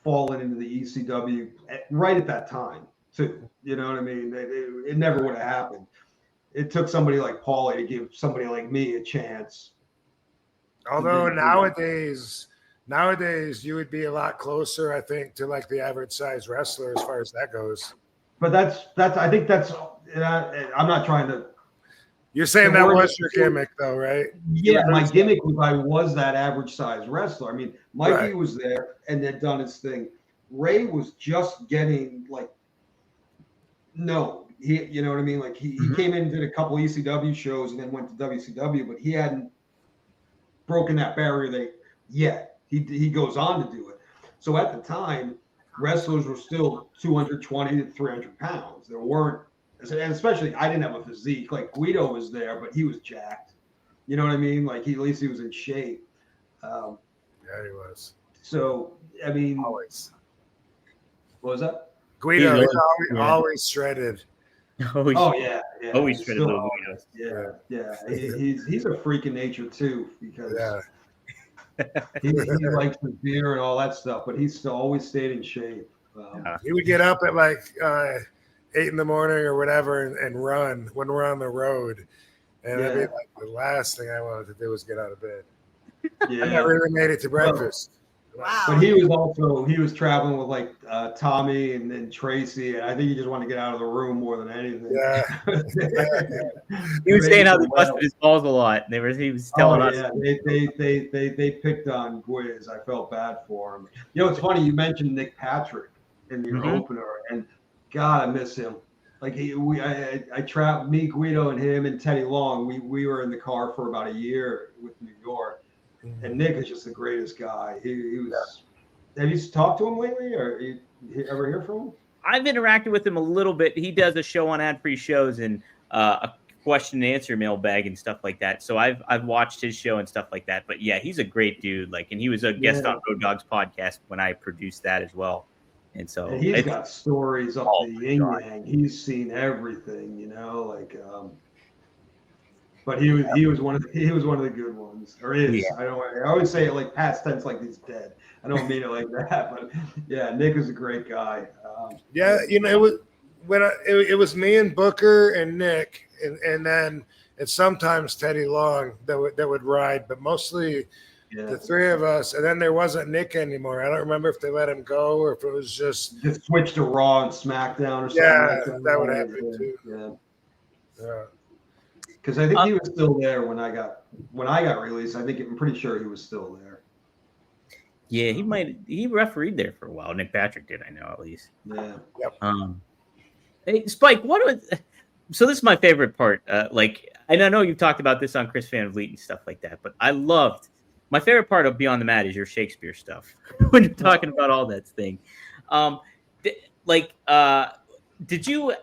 fallen into the ECW right at that time, too. You know what I mean? It never would have happened. It took somebody like Paulie to give somebody like me a chance. Although nowadays you would be a lot closer, I think, to like the average size wrestler as far as that goes. But I think that's I'm not trying to. You're saying that was your gimmick, though, right? Yeah, my gimmick was I was that average size wrestler. I mean, Mikey was there and had done his thing. Ray was just getting you know what I mean? Like he came in, did a couple ECW shows, and then went to WCW, but he hadn't broken that barrier yet. He goes on to do it. So at the time, wrestlers were still 220 to 300 pounds. There weren't, and especially I didn't have a physique. Like Guido was there, but he was jacked. You know what I mean? Like at least he was in shape. Yeah, he was. So I mean, always. What was that? Guido always shredded. Yeah. Always shredded little Guido. Yeah. He's a freak of nature too, because he likes his beer and all that stuff, but he's still always stayed in shape. He would get up at like 8 in the morning or whatever and run when we're on the road. And I mean, like, the last thing I wanted to do was get out of bed. Yeah, I never even made it to breakfast. Wow. But he was traveling with like Tommy and then Tracy, and I think he just wanted to get out of the room more than anything. Yeah. He was saying how they busted his balls a lot. He was telling us. Yeah, they picked on Gwiz. I felt bad for him. You know, it's funny you mentioned Nick Patrick in your opener, and God, I miss him. Like I traveled, me, Guido, and him and Teddy Long. We were in the car for about a year with New York. And Nick is just the greatest guy. He was. Have you talked to him lately, or you ever hear from him? I've interacted with him a little bit. He does a show on ad-free shows and a question and answer mailbag and stuff like that. So I've watched his show and stuff like that. But yeah, he's a great dude. Like, and he was a guest on Road Dogs podcast when I produced that as well. And so he's got stories up the yin yang. He's seen everything, you know, like. But he was one of the good ones, or is. Yeah. I always say it like past tense, like he's dead. I don't mean it like that, but yeah, Nick is a great guy. Yeah, you know, it was me and Booker and Nick, and then it's sometimes Teddy Long that would ride, but mostly the three of us. And then there wasn't Nick anymore. I don't remember if they let him go or if it was just switched to Raw and SmackDown or something. Yeah, like that would happen too. Yeah. Because I think he was still there when I got released. I'm pretty sure he was still there. Yeah, he refereed there for a while. Nick Patrick did, I know, at least. Yeah. Yep. Hey, Spike, so this is my favorite part. And I know you've talked about this on Chris Van Vliet and stuff like that, but my favorite part of Beyond the Mat is your Shakespeare stuff when you're talking about all that thing. Did you?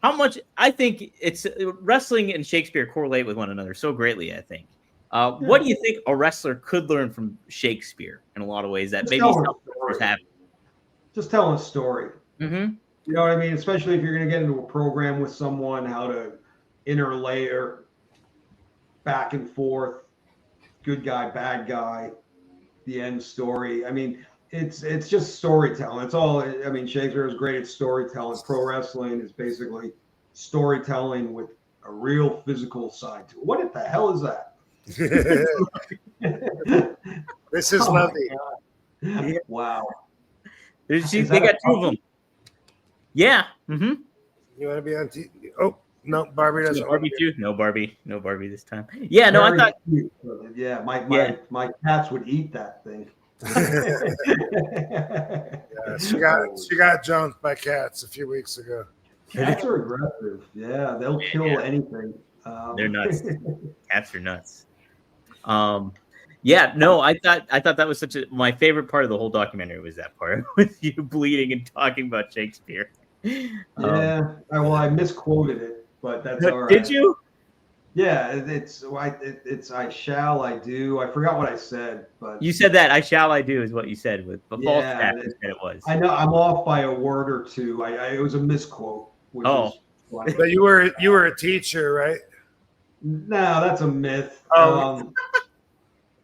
How much? I think it's wrestling and Shakespeare correlate with one another so greatly. I think. What do you think a wrestler could learn from Shakespeare in a lot of that maybe some wrestlers haven't? Just telling a story. Mm-hmm. You know what I mean? Especially if you're going to get into a program with someone, how to interlayer back and forth, good guy, bad guy, the end story. I mean, it's just storytelling. It's all. I mean, Shakespeare is great at storytelling. Pro wrestling is basically storytelling with a real physical side to it. What the hell is that? This is lovely. Wow. They got two of them. Yeah. Mm-hmm. You want to be on TV? Oh no, Barbie doesn't. Barbie too? No Barbie this time. Yeah, no, I thought. Yeah, my cats would eat that thing. Yeah, she got jumped by cats a few weeks ago. Cats are aggressive. Yeah, they'll kill anything. They're nuts. Cats are nuts. Yeah, no, I thought that was my favorite part of the whole documentary was that part with you bleeding and talking about Shakespeare. Yeah, I misquoted it, but that's all right. Did you? Yeah, it's I shall, I do. I forgot what I said, but you said that I shall, I do is what you said with the false stat that it was. I know I'm off by a word or two. It was a misquote. But you were a teacher, right? No, that's a myth.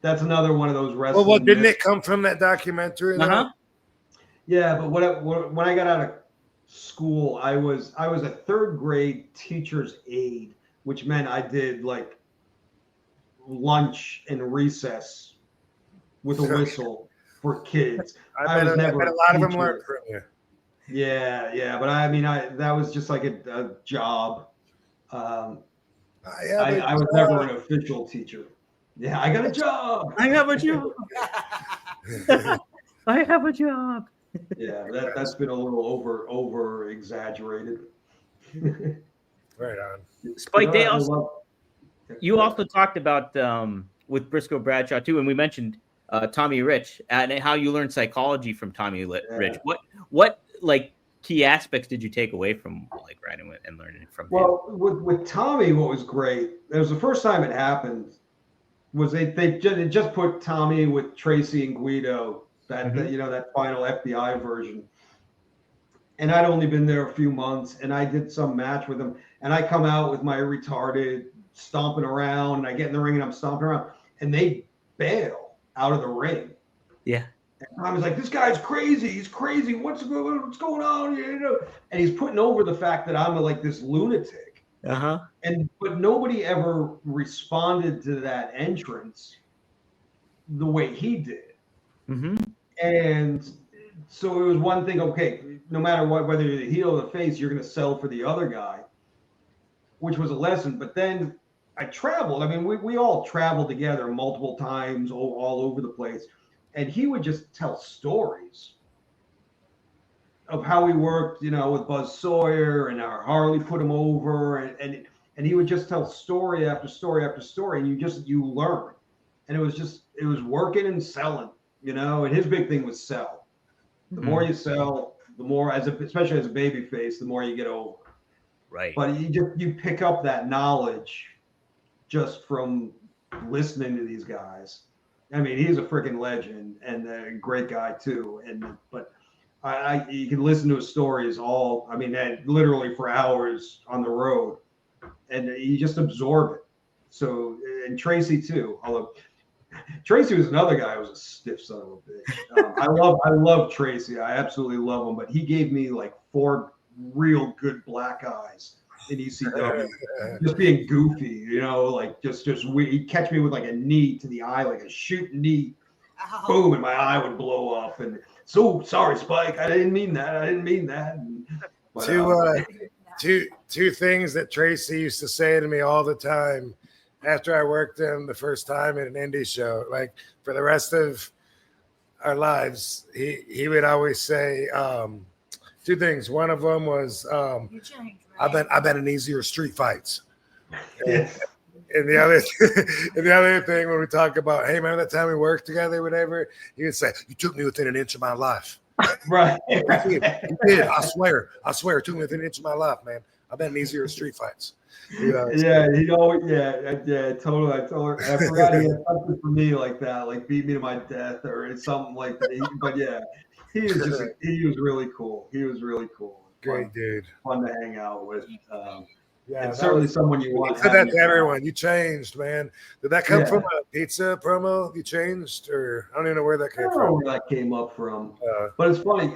That's another one of those wrestling. Well, didn't it come from that documentary? Uh-huh. Yeah, but when I got out of school, I was a third grade teacher's aide, which meant I did like lunch and recess with a whistle for kids. I was never a lot of them learned from you. Yeah, but I mean, that was just like a job. I was never an official teacher. Yeah, I got a job. I have a job. I have a job. Yeah, that's been a little over exaggerated. Right on. Spike, you also talked about with Briscoe Bradshaw too, and we mentioned Tommy Rich and how you learned psychology from Tommy Rich. What like key aspects did you take away from like writing with and learning from him? Well, with Tommy, what was great, it was the first time it happened, was they just put Tommy with Tracy and Guido, that final FBI version. And I'd only been there a few months, and I did some match with him, and I come out with my retarded stomping around, and I get in the ring and I'm stomping around, and they bail out of the ring. Yeah. And I was like, this guy's crazy. He's crazy. What's going on? And he's putting over the fact that I'm like this lunatic. Uh-huh. But nobody ever responded to that entrance the way he did. Mm-hmm. And so it was one thing, okay, no matter what, whether you're the heel or the face, you're going to sell for the other guy, which was a lesson. But then I traveled. I mean, we all traveled together multiple times all over the place. And he would just tell stories of how he worked, you know, with Buzz Sawyer and how Harley put him over. And he would just tell story after story after story. And you learn. And it was working and selling, you know, and his big thing was sell. The more you sell, the more, especially as a baby face, the more you get over. Right. But you pick up that knowledge just from listening to these guys. I mean, he's a freaking legend and a great guy too. But you can listen to his stories literally for hours on the road, and you just absorb it. So, and Tracy too. Although Tracy was another guy who was a stiff son of a bitch. I love Tracy. I absolutely love him. But he gave me like 4 real good black eyes in ECW, just being goofy, you know, like just he'd catch me with like a knee to the eye, like a shoot knee, boom, and my eye would blow up. And so sorry, Spike, I didn't mean that. Two things that Tracy used to say to me all the time after I worked him the first time at an indie show, like for the rest of our lives, he would always say 2 things. One of them was, You changed, right? I've been in easier street fights. And the other thing when we talk about, hey, remember that time we worked together, whatever, he would say, you took me within an inch of my life. Right. You did. I swear, it took me within an inch of my life, man. I've been in easier street fights. Totally. I told her. I forgot he had something for me like that, like beat me to my death or something like that. But yeah, he was really cool. He was really cool. Great dude. Fun to hang out with. And certainly someone you want. I said that to everyone. You changed, man. Did that come from a pizza promo? You changed, or I don't even know where that came from. I don't know where that came up from. But it's funny.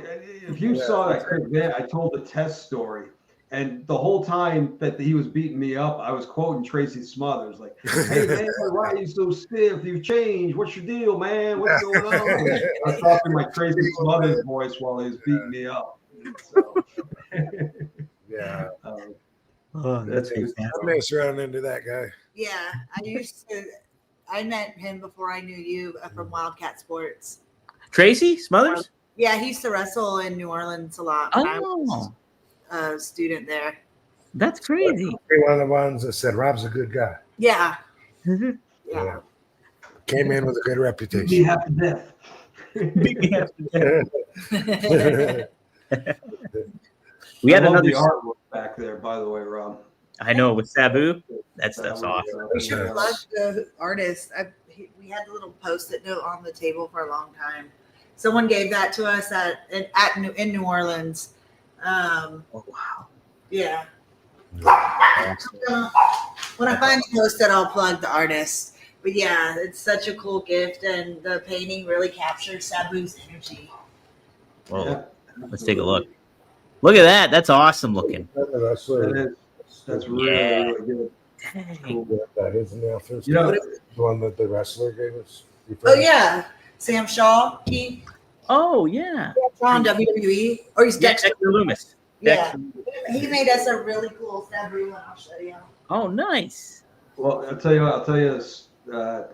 If you saw that clip, I told the test story. And the whole time that he was beating me up, I was quoting Tracy Smothers, like, hey, man, why are you so stiff? You've changed. What's your deal, man? What's going on? I was talking my Tracy Smothers voice while he was beating me up. So, yeah. That's fantastic. I mess around into that guy. Yeah, I met him before I knew you from Wildcat Sports. Tracy Smothers? Yeah, he used to wrestle in New Orleans a lot. I was a student there. That's crazy. One of the ones that said Rob's a good guy. Yeah. Yeah. Came in with a good reputation. Be half to death. We had another another artwork back there, by the way, Rob. I know with Sabu. That's awesome. We should have loved the artist. We had a little post-it note on the table for a long time. Someone gave that to us in New Orleans. Oh wow! Yeah. When I find the post-it, I'll plug the artist. But yeah, it's such a cool gift, and the painting really captures Sabu's energy. Whoa! Let's take a look. Look at that. That's awesome looking. That's really good. Cool. That is in the first. The one that the wrestler gave us. Oh yeah, Sam Shaw. Oh yeah. On WWE, or he's Dexter Loomis. Yeah, he made us a really cool Sabu, and I'll show you. Oh, nice. Well, I'll tell you this.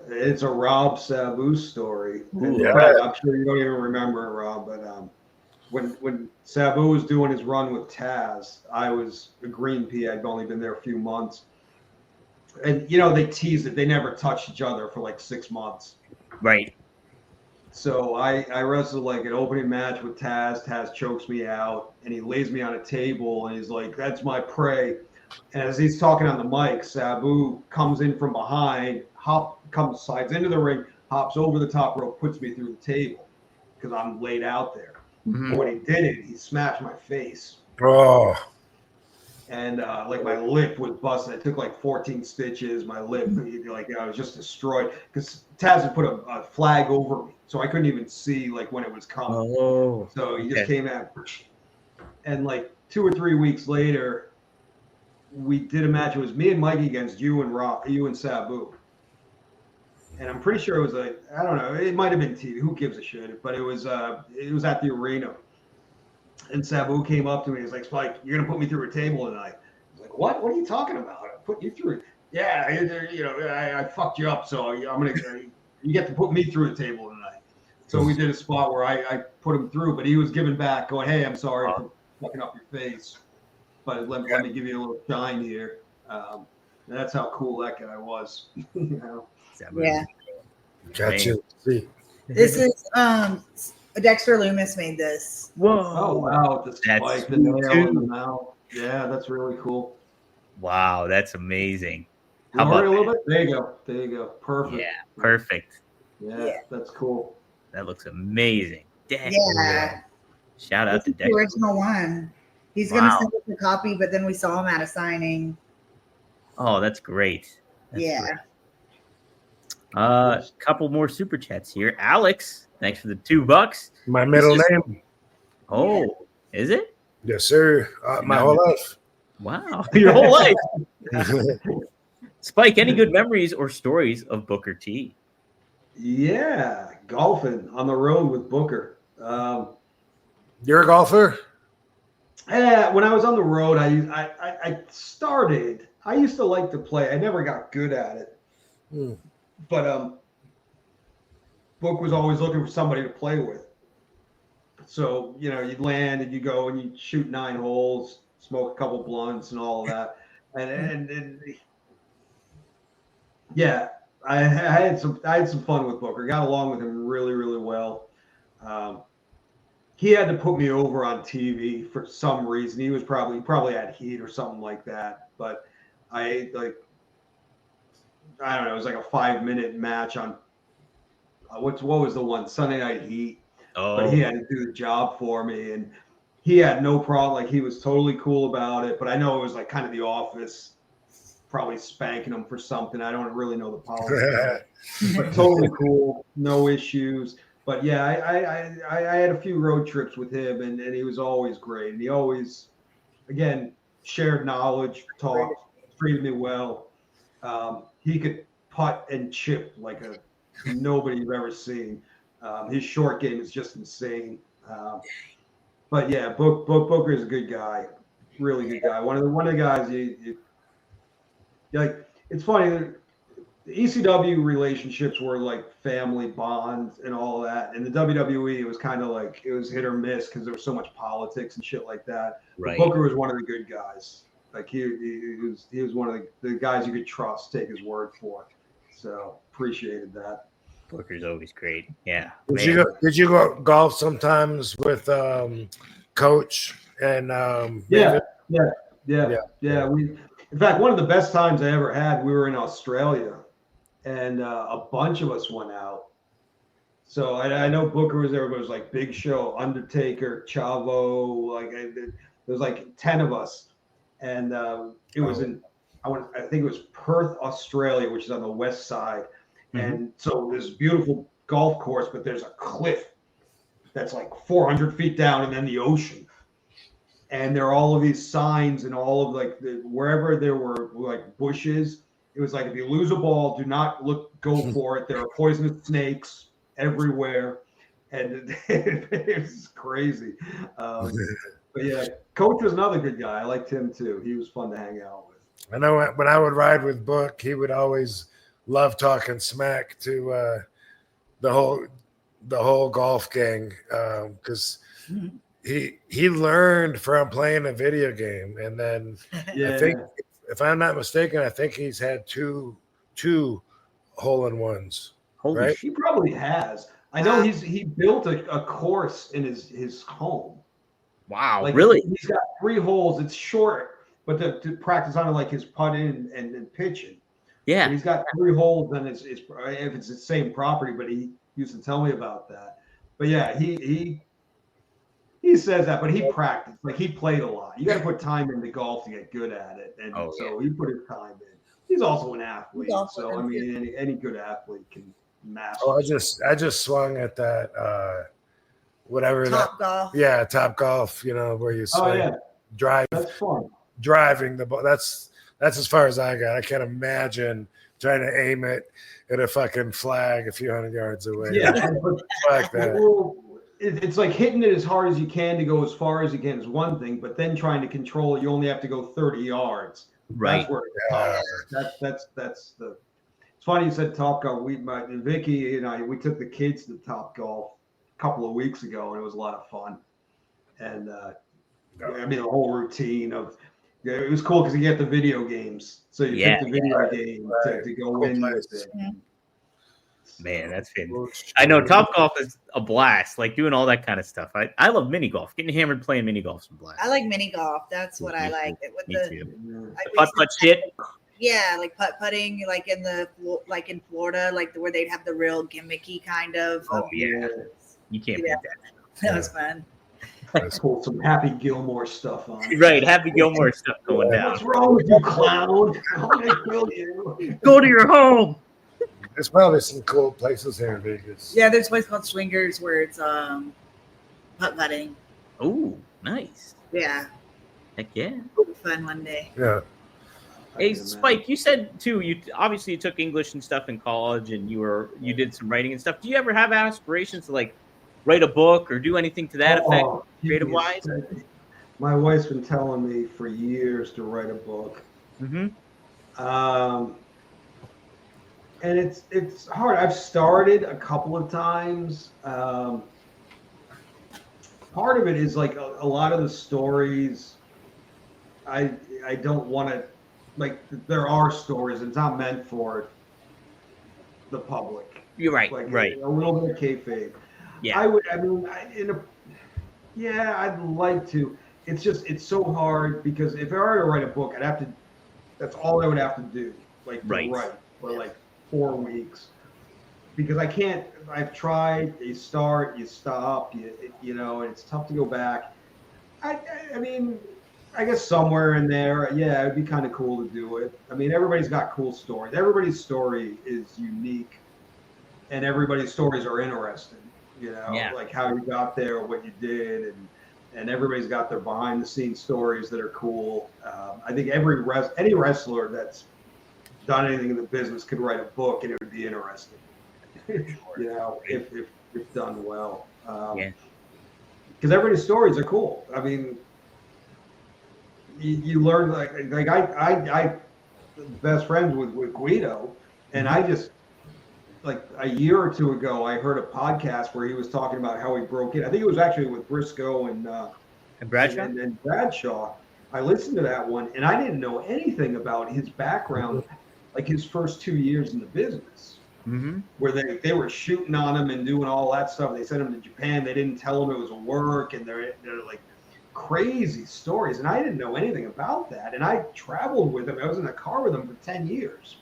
It's a Rob Sabu story. I'm sure you don't even remember it, Rob, but when Sabu was doing his run with Taz, I was a Green Pea. I'd only been there a few months. And, they teased it. They never touched each other for like 6 months. Right. So I wrestled like an opening match with Taz. Taz chokes me out, and he lays me on a table, and he's like, that's my prey. And as he's talking on the mic, Sabu comes in from behind, slides into the ring, hops over the top rope, puts me through the table because I'm laid out there. Mm-hmm. But when he did it, he smashed my face. Oh. And my lip was busted. I took like 14 stitches. My lip, I was just destroyed because Taz had put a flag over me, so I couldn't even see like when it was coming. Oh. So he just came out, and like 2 or 3 weeks later, we did a match. It was me and Mikey against you and Sabu. and I'm pretty sure it was I don't know, it might have been TV. Who gives a shit? But it was at the arena. And Sabu came up to me. He's like, Spike, you're gonna put me through a table tonight. I was like, what? What are you talking about? I put you through it. Yeah, I fucked you up, so you get to put me through a table tonight. So we did a spot where I put him through, but he was giving back, going, hey, I'm sorry for fucking up your face, but let me give you a little shine here. That's how cool that guy was. Yeah. Gotcha. See. This is Dexter Loomis made this. Whoa! Oh wow! The spike, the nail in the mouth. Yeah, that's really cool. Wow, that's amazing. How about a little bit? There you go. Perfect. Yeah, perfect. Yeah, that's cool. That looks amazing. Damn. Yeah. Shout out to The Dexter. original one. He's gonna send us a copy, but then we saw him at a signing. Oh, that's great. Yeah. Couple more super chats here. Alex, thanks for the $2. My middle name. Oh, is it? Yes, sir. My whole life. Wow, your whole life. Spike, any good memories or stories of Booker T? Yeah, golfing on the road with Booker. You're a golfer? Yeah, when I was on the road, I started. I used to like to play. I never got good at it. But Book was always looking for somebody to play with. So, you'd land and you go and you shoot 9 holes, smoke a couple blunts and all of that. And yeah, I had some fun with Booker. Got along with him really, really well. He had to put me over on TV for some reason. He probably had heat or something like that. But I don't know. It was like a 5-minute match on what was the one, Sunday Night Heat. Oh. But he had to do the job for me, and he had no problem. Like, he was totally cool about it. But I know it was like kind of The Office, probably spanking him for something. I don't really know the politics, but totally cool, no issues. But yeah, I had a few road trips with him, and he was always great. And he always, again, shared knowledge, talked, treated me well. He could putt and chip like nobody you've ever seen. His short game is just insane. But yeah, Booker is a good guy, really good guy. One of the guys you like. It's funny. The ECW relationships were like family bonds and all that. And the WWE, it was kind of like it was hit or miss because there was so much politics and shit like that. Right. But Booker was one of the good guys. Like he was one of the guys you could trust, take his word for. So appreciated that. Booker's always great. Yeah. Did you go golf sometimes with Coach and Yeah. In fact, one of the best times I ever had, we were in Australia, and a bunch of us went out. So I know Booker was there, but it was like Big Show, Undertaker, Chavo, like there was like 10 of us, and it was I think it was Perth, Australia, which is on the west side. And so this beautiful golf course, but there's a cliff that's like 400 feet down, and then the ocean. And there are all of these signs and all of like wherever there were like bushes, it was like, if you lose a ball, do not go for it. There are poisonous snakes everywhere. And it was crazy. But yeah, Coach was another good guy. I liked him too. He was fun to hang out with. I know when I would ride with Book, he would always love talking smack to the whole golf gang because he learned from playing a video game, and then I think, if I'm not mistaken, I think he's had two hole-in-ones. Right? He probably has. I know he built a course in his home. Wow, like, really? He's got 3 holes. It's short, but to practice on it, like his putting and pitching. Yeah, and he's got 3 holes, and if it's the same property, but he used to tell me about that. But yeah, he says that, but he practiced. Like, he played a lot. You got to put time into golf to get good at it, and he put his time in. He's also an athlete, so I mean, any good athlete can master. Oh, I just swung at that whatever Top golf. Yeah, Top Golf. Where you swing, That's fun. Driving the ball. That's That's as far as I got. I can't imagine trying to aim it at a fucking flag a few hundred yards away. Yeah, fuck that. Well, it's like hitting it as hard as you can to go as far as you can is one thing, but then trying to control it, you only have to go 30 yards. Right. That's where that's the. It's funny you said Topgolf. Vicky and I, we took the kids to Topgolf a couple of weeks ago, and it was a lot of fun. And I mean, the whole routine of it was cool because you get the video games, so you pick the video game to go in with it. Man, that's fantastic. I know Topgolf is a blast, like doing all that kind of stuff. I love mini golf. Getting hammered playing mini golf is a blast. I like mini golf. That's what I like. With Me the too. Putt shit. Yeah, like putting, like in Florida, like where they'd have the real gimmicky kind of. Oh yeah, you can't beat that. That was fun. Pull some Happy Gilmore stuff on. Right, Happy Gilmore stuff going down. What's wrong with you, clown? I'm gonna kill you. Go to your home. There's probably some cool places here in Vegas. Yeah, there's a place called Swingers where it's putt-putting. Oh, nice. Yeah. Heck yeah. It'll be fun one day. Yeah. Hey, Spike, you said too, you obviously took English and stuff in college and you did some writing and stuff. Do you ever have aspirations to like write a book or do anything to that effect, creative wise? My wife's been telling me for years to write a book. Mm-hmm. And it's hard. I've started a couple of times. Part of it is like a lot of the stories. I don't want to, like, there are stories. It's not meant for the public. You're right. Like right. A little bit of kayfabe. Yeah. I'd like to. It's just, it's so hard because if I were to write a book, that's all I would have to do. Like to write for like 4 weeks. Because I can't, I've tried, you start, you stop, you know, and it's tough to go back. I mean, I guess somewhere in there, yeah, it'd be kind of cool to do it. I mean, everybody's got cool stories. Everybody's story is unique and everybody's stories are interesting. You know, like how you got there, what you did, and everybody's got their behind the scenes stories that are cool. I think any wrestler that's done anything in the business could write a book and it would be interesting. You know, if done well. Because everybody's stories are cool. I mean, you learn like I best friends with Guido, and I just. Like a year or two ago, I heard a podcast where he was talking about how he broke in. I think it was actually with Briscoe and Bradshaw. And Bradshaw. I listened to that one, and I didn't know anything about his background, like his first 2 years in the business, where they were shooting on him and doing all that stuff. They sent him to Japan. They didn't tell him it was a work, and they're like crazy stories. And I didn't know anything about that. And I traveled with him. I was in a car with him for 10 years.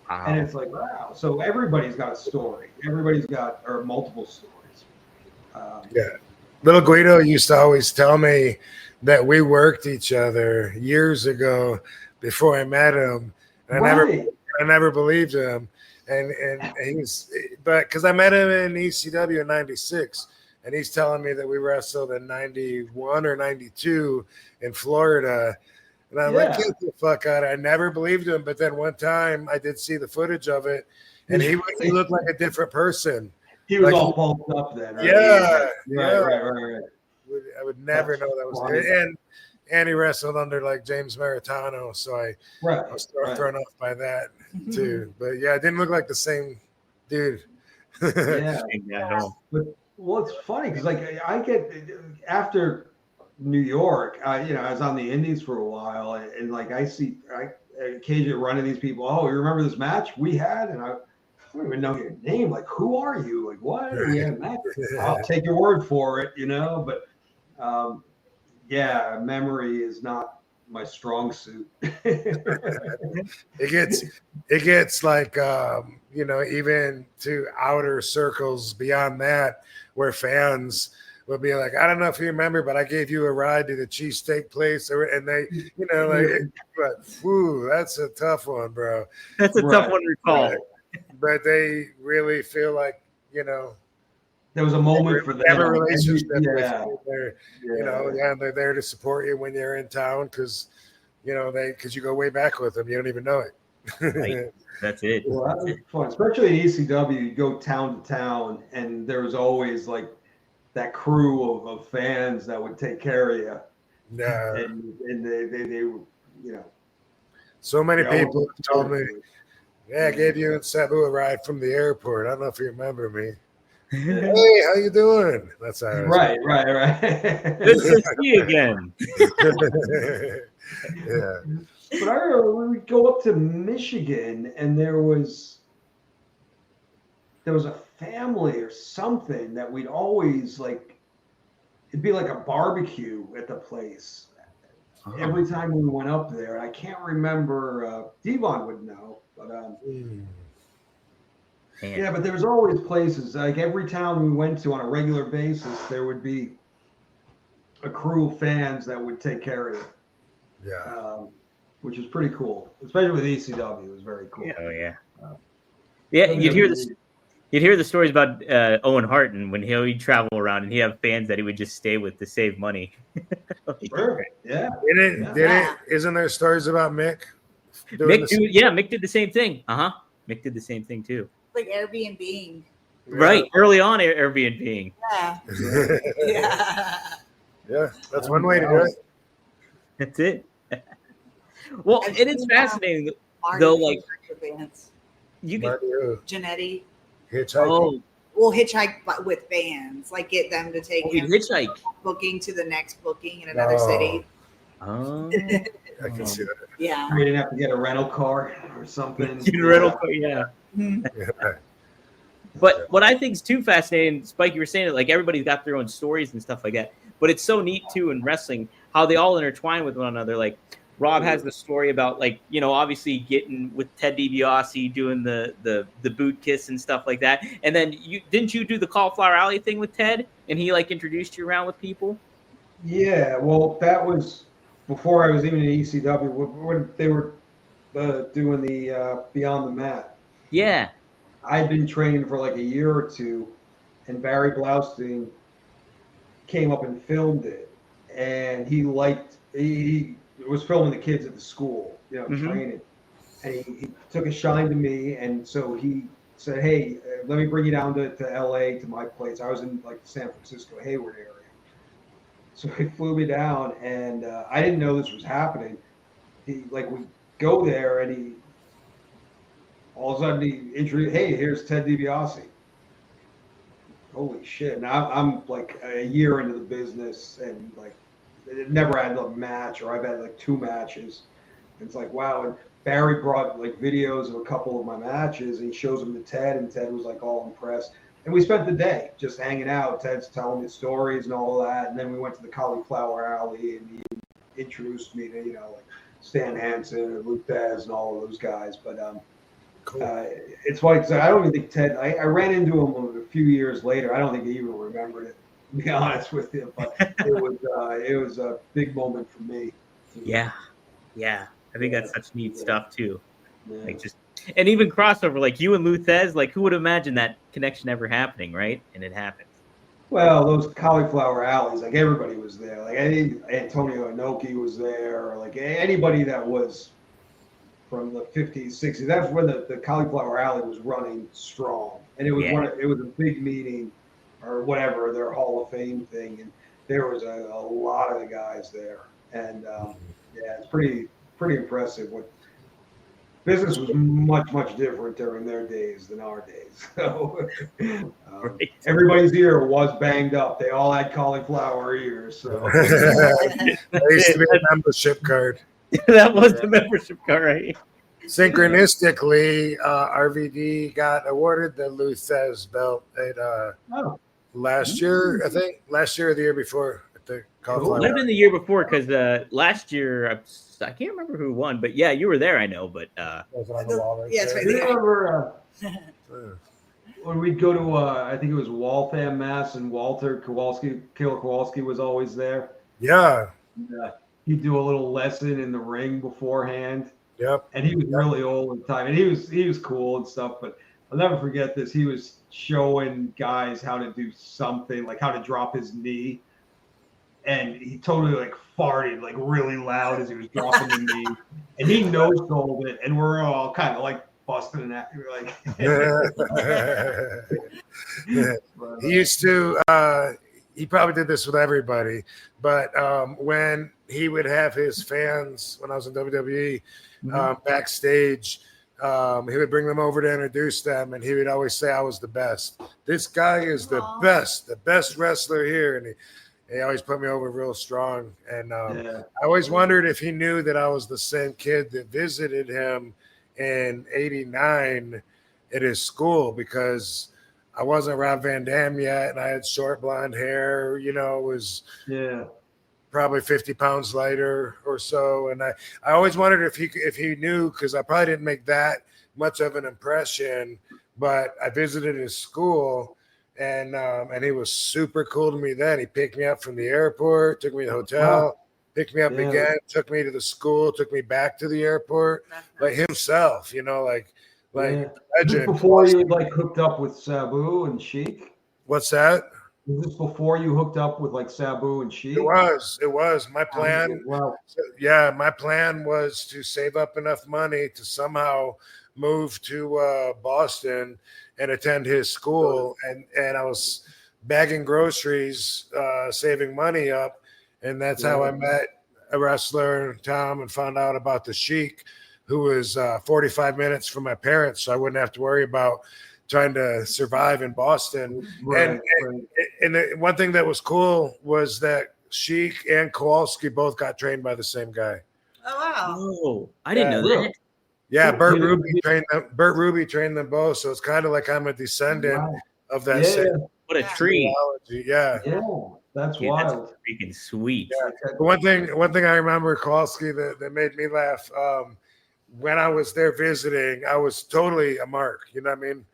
Wow. And it's like, wow. So everybody's got a story. Everybody's got multiple stories. Yeah. Little Guido used to always tell me that we worked each other years ago before I met him. And I never believed him. And but because I met him in ECW in 96. And he's telling me that we wrestled in 91 or 92 in Florida. And I'm like, get the fuck out. I never believed him. But then one time I did see the footage of it, and he looked like a different person. He was like, all bulked up then. Right? Yeah. Right. I would never know that was him. And he wrestled under like James Maritano. So I was thrown off by that too. But yeah, it didn't look like the same dude. But well, it's funny because like I get after New York, I was on the Indies for a while, and like I occasionally run into these people. Oh, you remember this match we had? And I don't even know your name. Like, who are you? Like, what? We had a match. I'll take your word for it, you know. But memory is not my strong suit. It gets like even to outer circles beyond that, where fans would be like, I don't know if you remember, but I gave you a ride to the cheesesteak place, and they, but whew, that's a tough one, bro. That's a tough one to recall. But they really feel like, there was a moment for them. Have a relationship with you. They're there to support you when you're in town because you know, because you go way back with them, you don't even know it. Right. That's it. Well, that was fun, especially in ECW. You go town to town, and there was always like that crew of fans that would take care of you. Yeah. And they were, you know. So many people told me, yeah, I gave you and Sabu a ride from the airport. I don't know if you remember me. Hey, how you doing? That's how right. Good to see you again. Yeah. But I remember we would go up to Michigan, and there was a family or something that we'd always like. It'd be like a barbecue at the place every time we went up there. I can't remember. Devon would know, but yeah. But there was always places like every town we went to on a regular basis, there would be a crew of fans that would take care of you. Yeah. Which is pretty cool, especially with ECW. It was very cool. Oh yeah. Yeah, you'd hear the stories about Owen Hart, and when he'd travel around and he'd have fans that he would just stay with to save money. Sure. Yeah. Isn't there stories about Mick? Mick did the same thing. Mick did the same thing too. Like Airbnb. Right. Early on Airbnb. Yeah. Yeah. That's one way to do it. That's it. Well, it is fascinating though. Like you get Janetti. Hitchhiking. We'll hitchhike with bands, like get them to take hitchhike booking to the next booking in another city. Oh, I can see that. Yeah. We didn't have to get a rental car or something. Yeah. But what I think is too fascinating, Spike, you were saying it, like everybody's got their own stories and stuff like that. But it's so neat too in wrestling how they all intertwine with one another. Like Rob has the story about, like, you know, obviously getting with Ted DiBiase, doing the boot kiss and stuff like that. And then didn't you do the Cauliflower Alley thing with Ted, and he like introduced you around with people? Yeah, well, that was before I was even in ECW. When they were doing the Beyond the Mat. Yeah, I'd been training for like a year or two, and Barry Blaustein came up and filmed it, and he was filming the kids at the school, you know, training. And he took a shine to me. And so he said, hey, let me bring you down to LA, to my place. I was in like the San Francisco Hayward area. So he flew me down, and I didn't know this was happening. We go there, and all of a sudden he introduced, hey, here's Ted DiBiase. Holy shit. Now I'm like a year into the business, and like, it never had a match, or I've had like 2 matches. And it's like, wow. And Barry brought like videos of a couple of my matches, and he shows them to Ted, and Ted was like all impressed. And we spent the day just hanging out. Ted's telling me stories and all of that. And then we went to the Cauliflower Alley, and he introduced me to, you know, like Stan Hansen and Luke Thez and all of those guys. But it's funny because I don't even think Ted, I ran into him a few years later. I don't think he even remembered it, to be honest with you. But it was a big moment for me. Yeah. I think that's such neat stuff too. Yeah. Like and even crossover, like you and Lou Thez, like who would imagine that connection ever happening, right? And it happens. Well, those Cauliflower Alleys, like everybody was there. Like Antonio Inoki was there, or like anybody that was from the 50s, 60s. That's when the Cauliflower Alley was running strong, and it was it was a big meeting, or whatever, their Hall of Fame thing, and there was a lot of the guys there, and it's pretty impressive. What business was much different during their days than our days. So everybody's ear was banged up. They all had cauliflower ears. So that used to be a membership card. That was the membership card, right? Synchronistically, RVD got awarded the Lou Thez belt at last year, I think. Last year or the year before. It might have been the year before, because last year I can't remember who won, but yeah, you were there, I know. But was it on the wall right yes, there? right there. Remember when we'd go to I think it was Waltham, Mass, and Walter Kowalski was always there. Yeah. He'd do a little lesson in the ring beforehand. Yep. And he was really old at the time, and he was cool and stuff. But I'll never forget this. He was showing guys how to do something, like how to drop his knee. and he totally like farted like really loud as he was dropping the knee, and he no-sold it, and we're all kind of like busting that. We're like, he used to. He probably did this with everybody, but when he would have his fans when I was in WWE backstage, he would bring them over to introduce them, and he would always say I was the best. This guy is the best wrestler here, and he always put me over real strong. And I always wondered if he knew that I was the same kid that visited him in '89 at his school, because I wasn't Rob Van Dam yet, and I had short blonde hair, was probably 50 pounds lighter or so. And I always wondered if he knew, because I probably didn't make that much of an impression, but I visited his school, and he was super cool to me then. He picked me up from the airport, took me to the hotel, picked me up again, took me to the school, took me back to the airport, like himself, legend. Before you like hooked up with Sabu and Sheik? What's that? Was this before you hooked up with like Sabu and Sheik? It was. My plan. My plan was to save up enough money to somehow move to Boston and attend his school. And I was bagging groceries, saving money up. And that's how I met a wrestler, Tom, and found out about the Sheik, who was 45 minutes from my parents, so I wouldn't have to worry about trying to survive in Boston. And the one thing that was cool was that Sheik and Kowalski both got trained by the same guy. Oh, wow. Oh, I didn't know that. Yeah, Bert Ruby trained them both, so it's kind of like I'm a descendant of that same. What a treat. Yeah. That's Dude, wild. that's freaking sweet. Yeah. One thing I remember, Kowalski, that made me laugh, when I was there visiting, I was totally a mark. You know what I mean?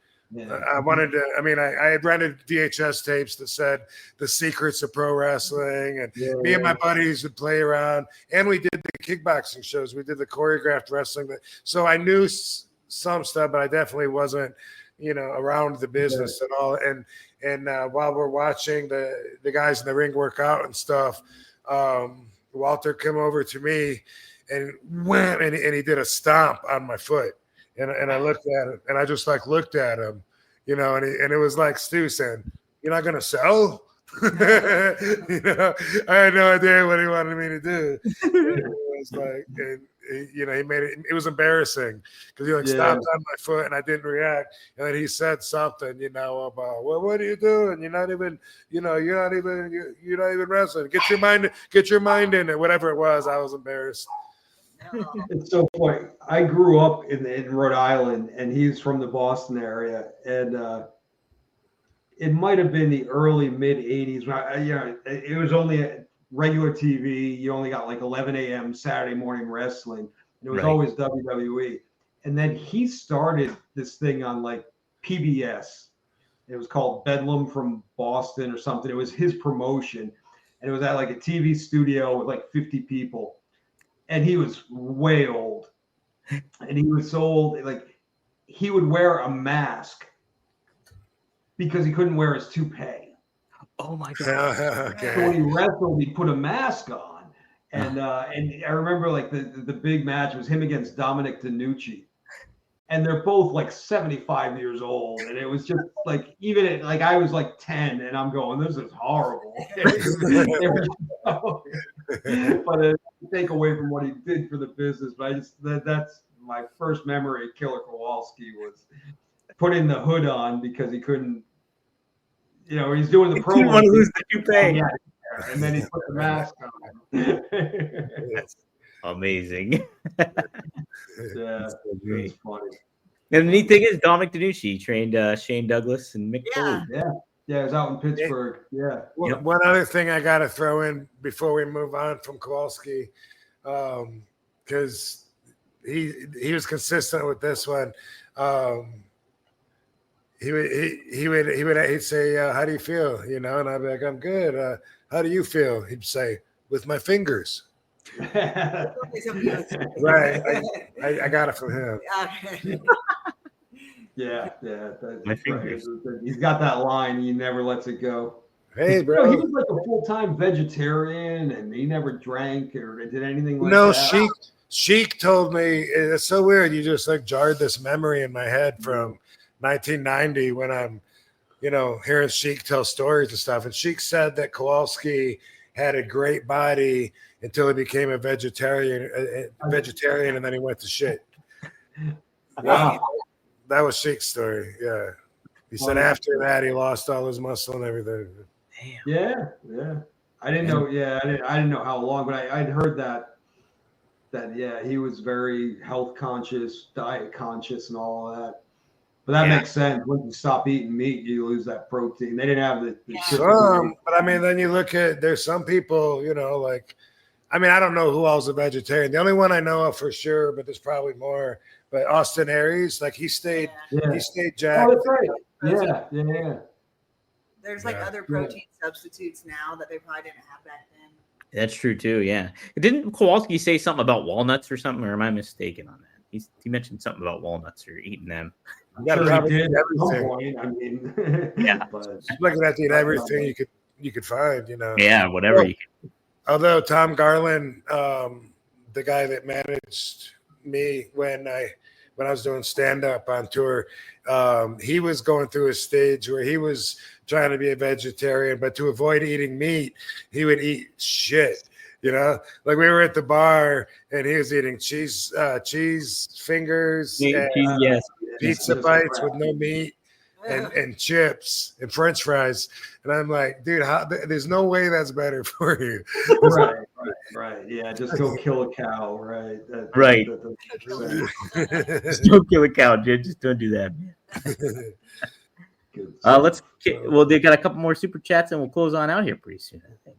I wanted to. I mean, I had rented VHS tapes that said the secrets of pro wrestling, and me and my buddies would play around, and we did the kickboxing shows. We did the choreographed wrestling. So I knew some stuff, but I definitely wasn't, around the business at all. And while we're watching the guys in the ring work out and stuff, Walter came over to me and wham, and he did a stomp on my foot. And I looked at him, and I just looked at him, and it was like Stu saying, "You're not gonna sell." I had no idea what he wanted me to do. It was like, and he made it. It was embarrassing because he stomped on my foot, and I didn't react. And then he said something, about, "Well, what are you doing? You're not even wrestling. Get your mind in it." Whatever it was, I was embarrassed. It's so funny. I grew up in Rhode Island, and he's from the Boston area, and it might have been the early mid '80s. It was only a regular TV. You only got 11 a.m. Saturday morning wrestling. And it was always WWE. And then he started this thing on PBS. It was called Bedlam from Boston or something. It was his promotion, and it was at a TV studio with 50 people. And he was way old, and he was so old, he would wear a mask because he couldn't wear his toupee. Oh my God. Okay. So when he wrestled, he put a mask on. And I remember the big match was him against Dominic DeNucci. And they're both 75 years old. And it was just even at, I was 10 and I'm going, this is horrible. But take away from what he did for the business. But that's my first memory of Killer Kowalski was putting the hood on because he couldn't, he's doing the promo. He didn't want to lose the toupee. And then he put the mask on. That's amazing. It's funny. And the neat thing is, Dominic DeNucci trained Shane Douglas and Mick Foley. Yeah, it was out in Pittsburgh. Yeah. One other thing I got to throw in before we move on from Kowalski, because he was consistent with this one. He'd say, "How do you feel?" And I'd be like, "I'm good." How do you feel? He'd say, "With my fingers." Right. I got it from him. Yeah. My fingers. Right. He's got that line. He never lets it go. Hey, He bro. was like a full-time vegetarian, and he never drank or did anything like No, that. Sheik told me, it's so weird. You just like jarred this memory in my head from 1990 when I'm, hearing Sheik tell stories and stuff. And Sheik said that Kowalski had a great body until he became a vegetarian, and then he went to shit. Wow. That was Sheik's story. Yeah. He said after that he lost all his muscle and everything. Damn. Yeah. I didn't know. Yeah, I didn't know how long, but I'd heard that he was very health conscious, diet conscious, and all of that. But that makes sense. When you stop eating meat, you lose that protein. They didn't have the but I mean, then you look at there's some people, I don't know who else is a vegetarian. The only one I know of for sure, but there's probably more. But Austin Aries, like he stayed jacked. Oh, that's right. Yeah. There's like other protein substitutes now that they probably didn't have back then. That's true too. Yeah. Didn't Kowalski say something about walnuts or something, or am I mistaken on that? He mentioned something about walnuts or eating them. You probably did everything. I mean, yeah. But looking at everything you could find, Yeah, whatever you can. Although Tom Garland, the guy that managed me when I was doing stand-up on tour, he was going through a stage where he was trying to be a vegetarian, but to avoid eating meat, he would eat shit. Like we were at the bar and he was eating cheese fingers, and, pizza bites with no meat, and chips and French fries. And I'm like, dude, there's no way that's better for you. Right. Yeah, just go kill a cow. Right. Right. Just don't kill a cow, dude. Just don't do that, man. They got a couple more super chats and we'll close on out here pretty soon. I think.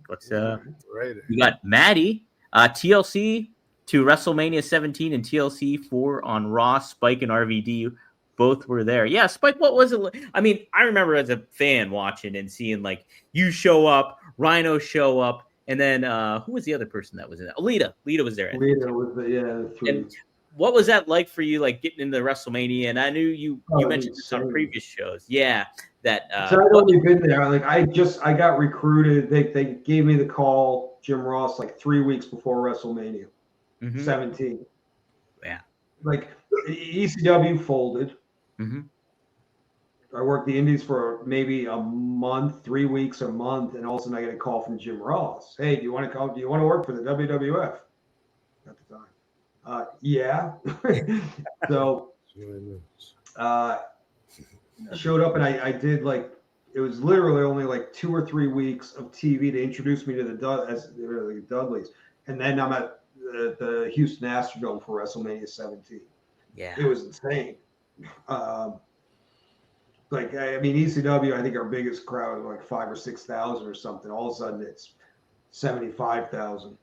We got Maddie, TLC to WrestleMania 17 and TLC 4 on Raw. Spike and RVD both were there. Yeah, Spike, what was it? I mean, I remember as a fan watching and seeing like you show up, Rhino show up, and then who was the other person that was in it? Lita was there. Lita was the And what was that like for you, like getting into WrestleMania? And I knew you mentioned this on previous shows. Yeah, that. So I'd only been there. Like I got recruited. They gave me the call, Jim Ross, like 3 weeks before WrestleMania 17. Yeah. Like ECW folded. Mm-hmm. I worked the Indies for maybe a month, 3 weeks, a month, and all of a sudden I get a call from Jim Ross. Hey, do you want to come? Do you want to work for the WWF at the time? Yeah. So showed up and I did like it was literally only like 2 or 3 weeks of TV to introduce me to the Dudleys, and then I'm at the Houston Astrodome for WrestleMania 17. Yeah, it was insane. Like I mean, ECW, I think our biggest crowd was like 5,000 or 6,000 or something. All of a sudden, it's 75,000.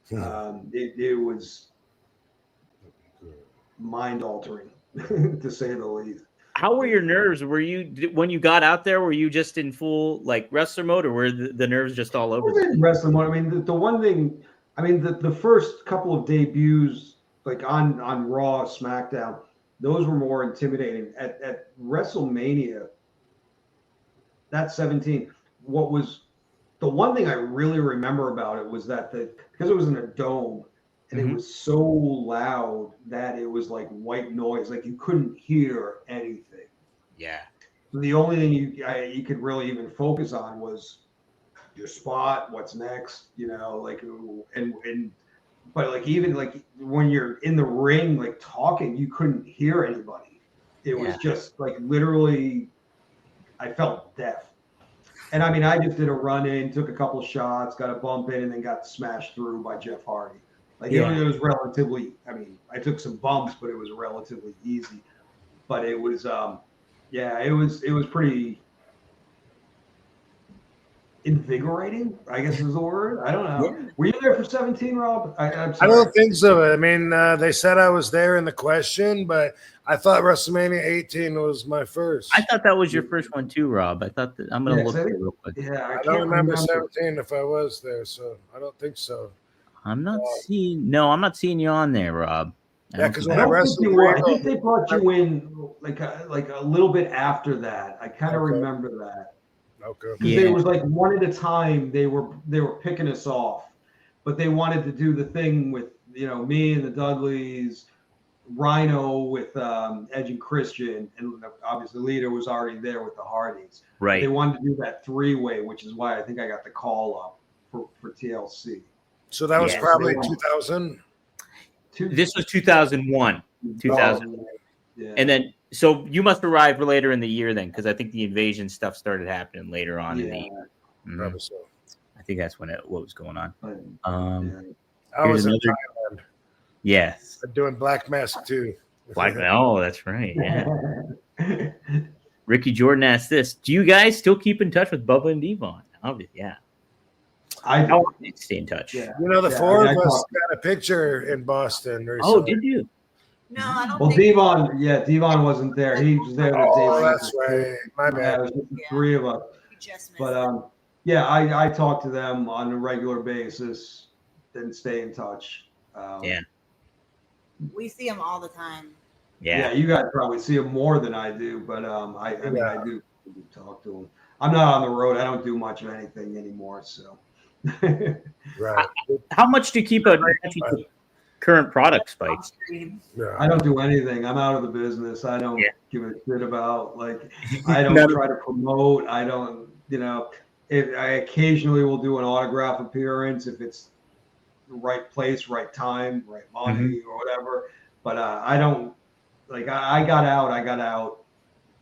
It was mind-altering, to say the least. How were your nerves? When you got out there? Were you just in full like wrestler mode, or were the nerves just all over? Wrestler mode. I mean, the one thing. I mean, the first couple of debuts, like on Raw, SmackDown, those were more intimidating. At WrestleMania, that 17, what was the one thing I really remember about it was that because it was in a dome and it was so loud that it was like white noise, like you couldn't hear anything. Yeah. The only thing you could really even focus on was your spot, what's next, like but like even like when you're in the ring, like talking, you couldn't hear anybody. It was just like literally, I felt deaf. And I mean, I just did a run in, took a couple shots, got a bump in, and then got smashed through by Jeff Hardy. Like it was relatively. I mean, I took some bumps, but it was relatively easy. But it was, it was pretty invigorating, I guess is the word. I don't know. Yeah. Were you there for 17, Rob? I don't think so. I mean, they said I was there in the question, but I thought WrestleMania 18 was my first. I thought that was your first one too, Rob. I thought that I'm going to look at it real quick. Yeah, I don't remember 17 if I was there, so I don't think so. I'm not seeing you on there, Rob. Yeah, because when I think they brought you in like a little bit after that. I kind of remember that. Okay. Because there was like one at a time. They were picking us off, but they wanted to do the thing with me and the Dudleys, Rhino with Edge and Christian, and obviously Lita was already there with the Hardys. Right. They wanted to do that 3-way, which is why I think I got the call up for TLC. So that was probably 2000. This was 2001. 2000. Yeah. And then, so you must arrive later in the year then, because I think the invasion stuff started happening later on in the year. Probably so. I think that's what was going on. I was in Thailand. Yes. Doing Black Mask too. Oh, that's right. Yeah. Ricky Jordan asked this: do you guys still keep in touch with Bubba and Devon? Yeah. I stay in touch. Yeah. The four of us got a picture in Boston recently. Oh, did you? No, I don't. Well, Devon wasn't there. He was there. That's right. My bad. Yeah, it was just the three of us. But I talk to them on a regular basis and stay in touch. We see them all the time. Yeah, you guys probably see them more than I do, but I do talk to them. I'm not on the road. I don't do much of anything anymore. So, right. How much do you keep a current product, Spike? I don't do anything. I'm out of the business. I don't give a shit about I don't try to promote. I don't. I occasionally will do an autograph appearance if it's the right place, right time, right money, or whatever. But I don't. I got out.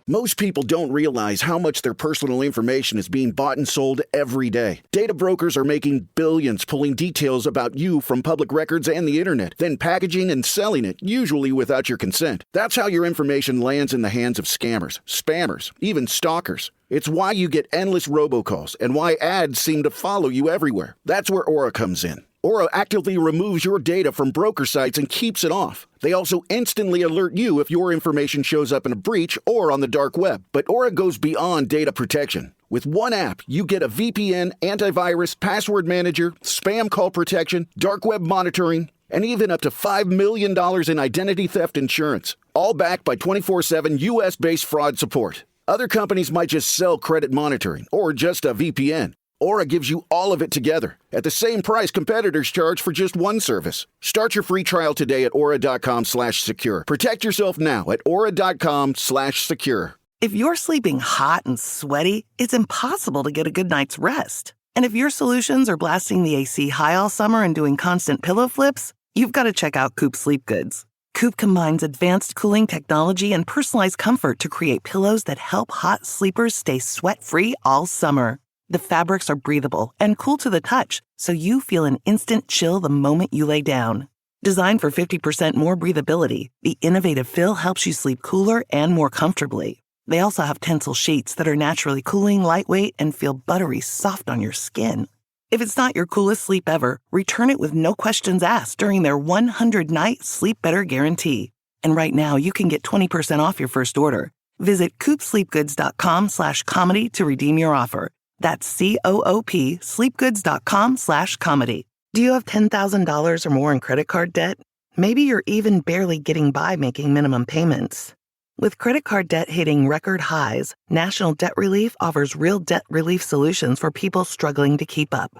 Most people don't realize how much their personal information is being bought and sold every day. Data brokers are making billions pulling details about you from public records and the internet, then packaging and selling it, usually without your consent. That's how your information lands in the hands of scammers, spammers, even stalkers. It's why you get endless robocalls and why ads seem to follow you everywhere. That's where Aura comes in. Aura actively removes your data from broker sites and keeps it off. They also instantly alert you if your information shows up in a breach or on the dark web. But Aura goes beyond data protection. With one app, you get a VPN, antivirus, password manager, spam call protection, dark web monitoring, and even up to $5 million in identity theft insurance. All backed by 24/7 US-based fraud support. Other companies might just sell credit monitoring or just a VPN. Aura gives you all of it together at the same price competitors charge for just one service. Start your free trial today at aura.com/secure. Protect yourself now at aura.com/secure. If you're sleeping hot and sweaty, it's impossible to get a good night's rest. And if your solutions are blasting the AC high all summer and doing constant pillow flips, you've got to check out Coop Sleep Goods. Coop combines advanced cooling technology and personalized comfort to create pillows that help hot sleepers stay sweat-free all summer. The fabrics are breathable and cool to the touch, so you feel an instant chill the moment you lay down. Designed for 50% more breathability, the innovative fill helps you sleep cooler and more comfortably. They also have Tencel sheets that are naturally cooling, lightweight, and feel buttery soft on your skin. If it's not your coolest sleep ever, return it with no questions asked during their 100-night Sleep Better Guarantee. And right now, you can get 20% off your first order. Visit coopsleepgoods.com/comedy to redeem your offer. That's COOP, sleepgoods.com/comedy. Do you have $10,000 or more in credit card debt? Maybe you're even barely getting by making minimum payments. With credit card debt hitting record highs, National Debt Relief offers real debt relief solutions for people struggling to keep up.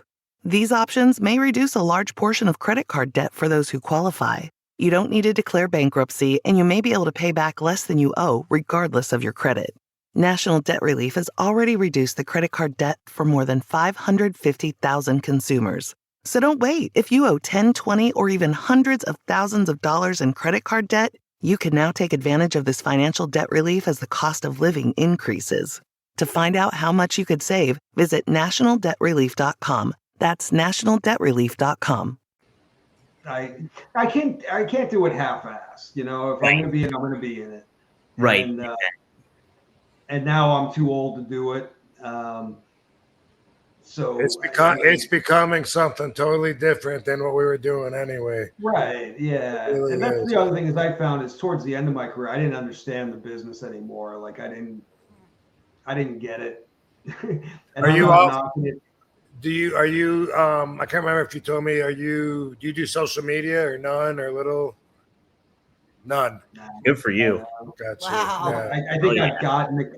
These options may reduce a large portion of credit card debt for those who qualify. You don't need to declare bankruptcy, and you may be able to pay back less than you owe, regardless of your credit. National Debt Relief has already reduced the credit card debt for more than 550,000 consumers. So don't wait. If you owe 10, 20, or even hundreds of thousands of dollars in credit card debt, you can now take advantage of this financial debt relief as the cost of living increases. To find out how much you could save, visit nationaldebtrelief.com. That's nationaldebtrelief.com. I can't do it half-assed. If I'm going to be in it, I'm going to be in it. Right. And now I'm too old to do it. So it's becoming something totally different than what we were doing anyway. Right. Yeah. Really and that's the other thing is I found is towards the end of my career, I didn't understand the business anymore. I didn't get it. Are you off? Are you I can't remember if you told me, do you do social media or none or little? None. Good for you. Gotcha. Wow. Yeah.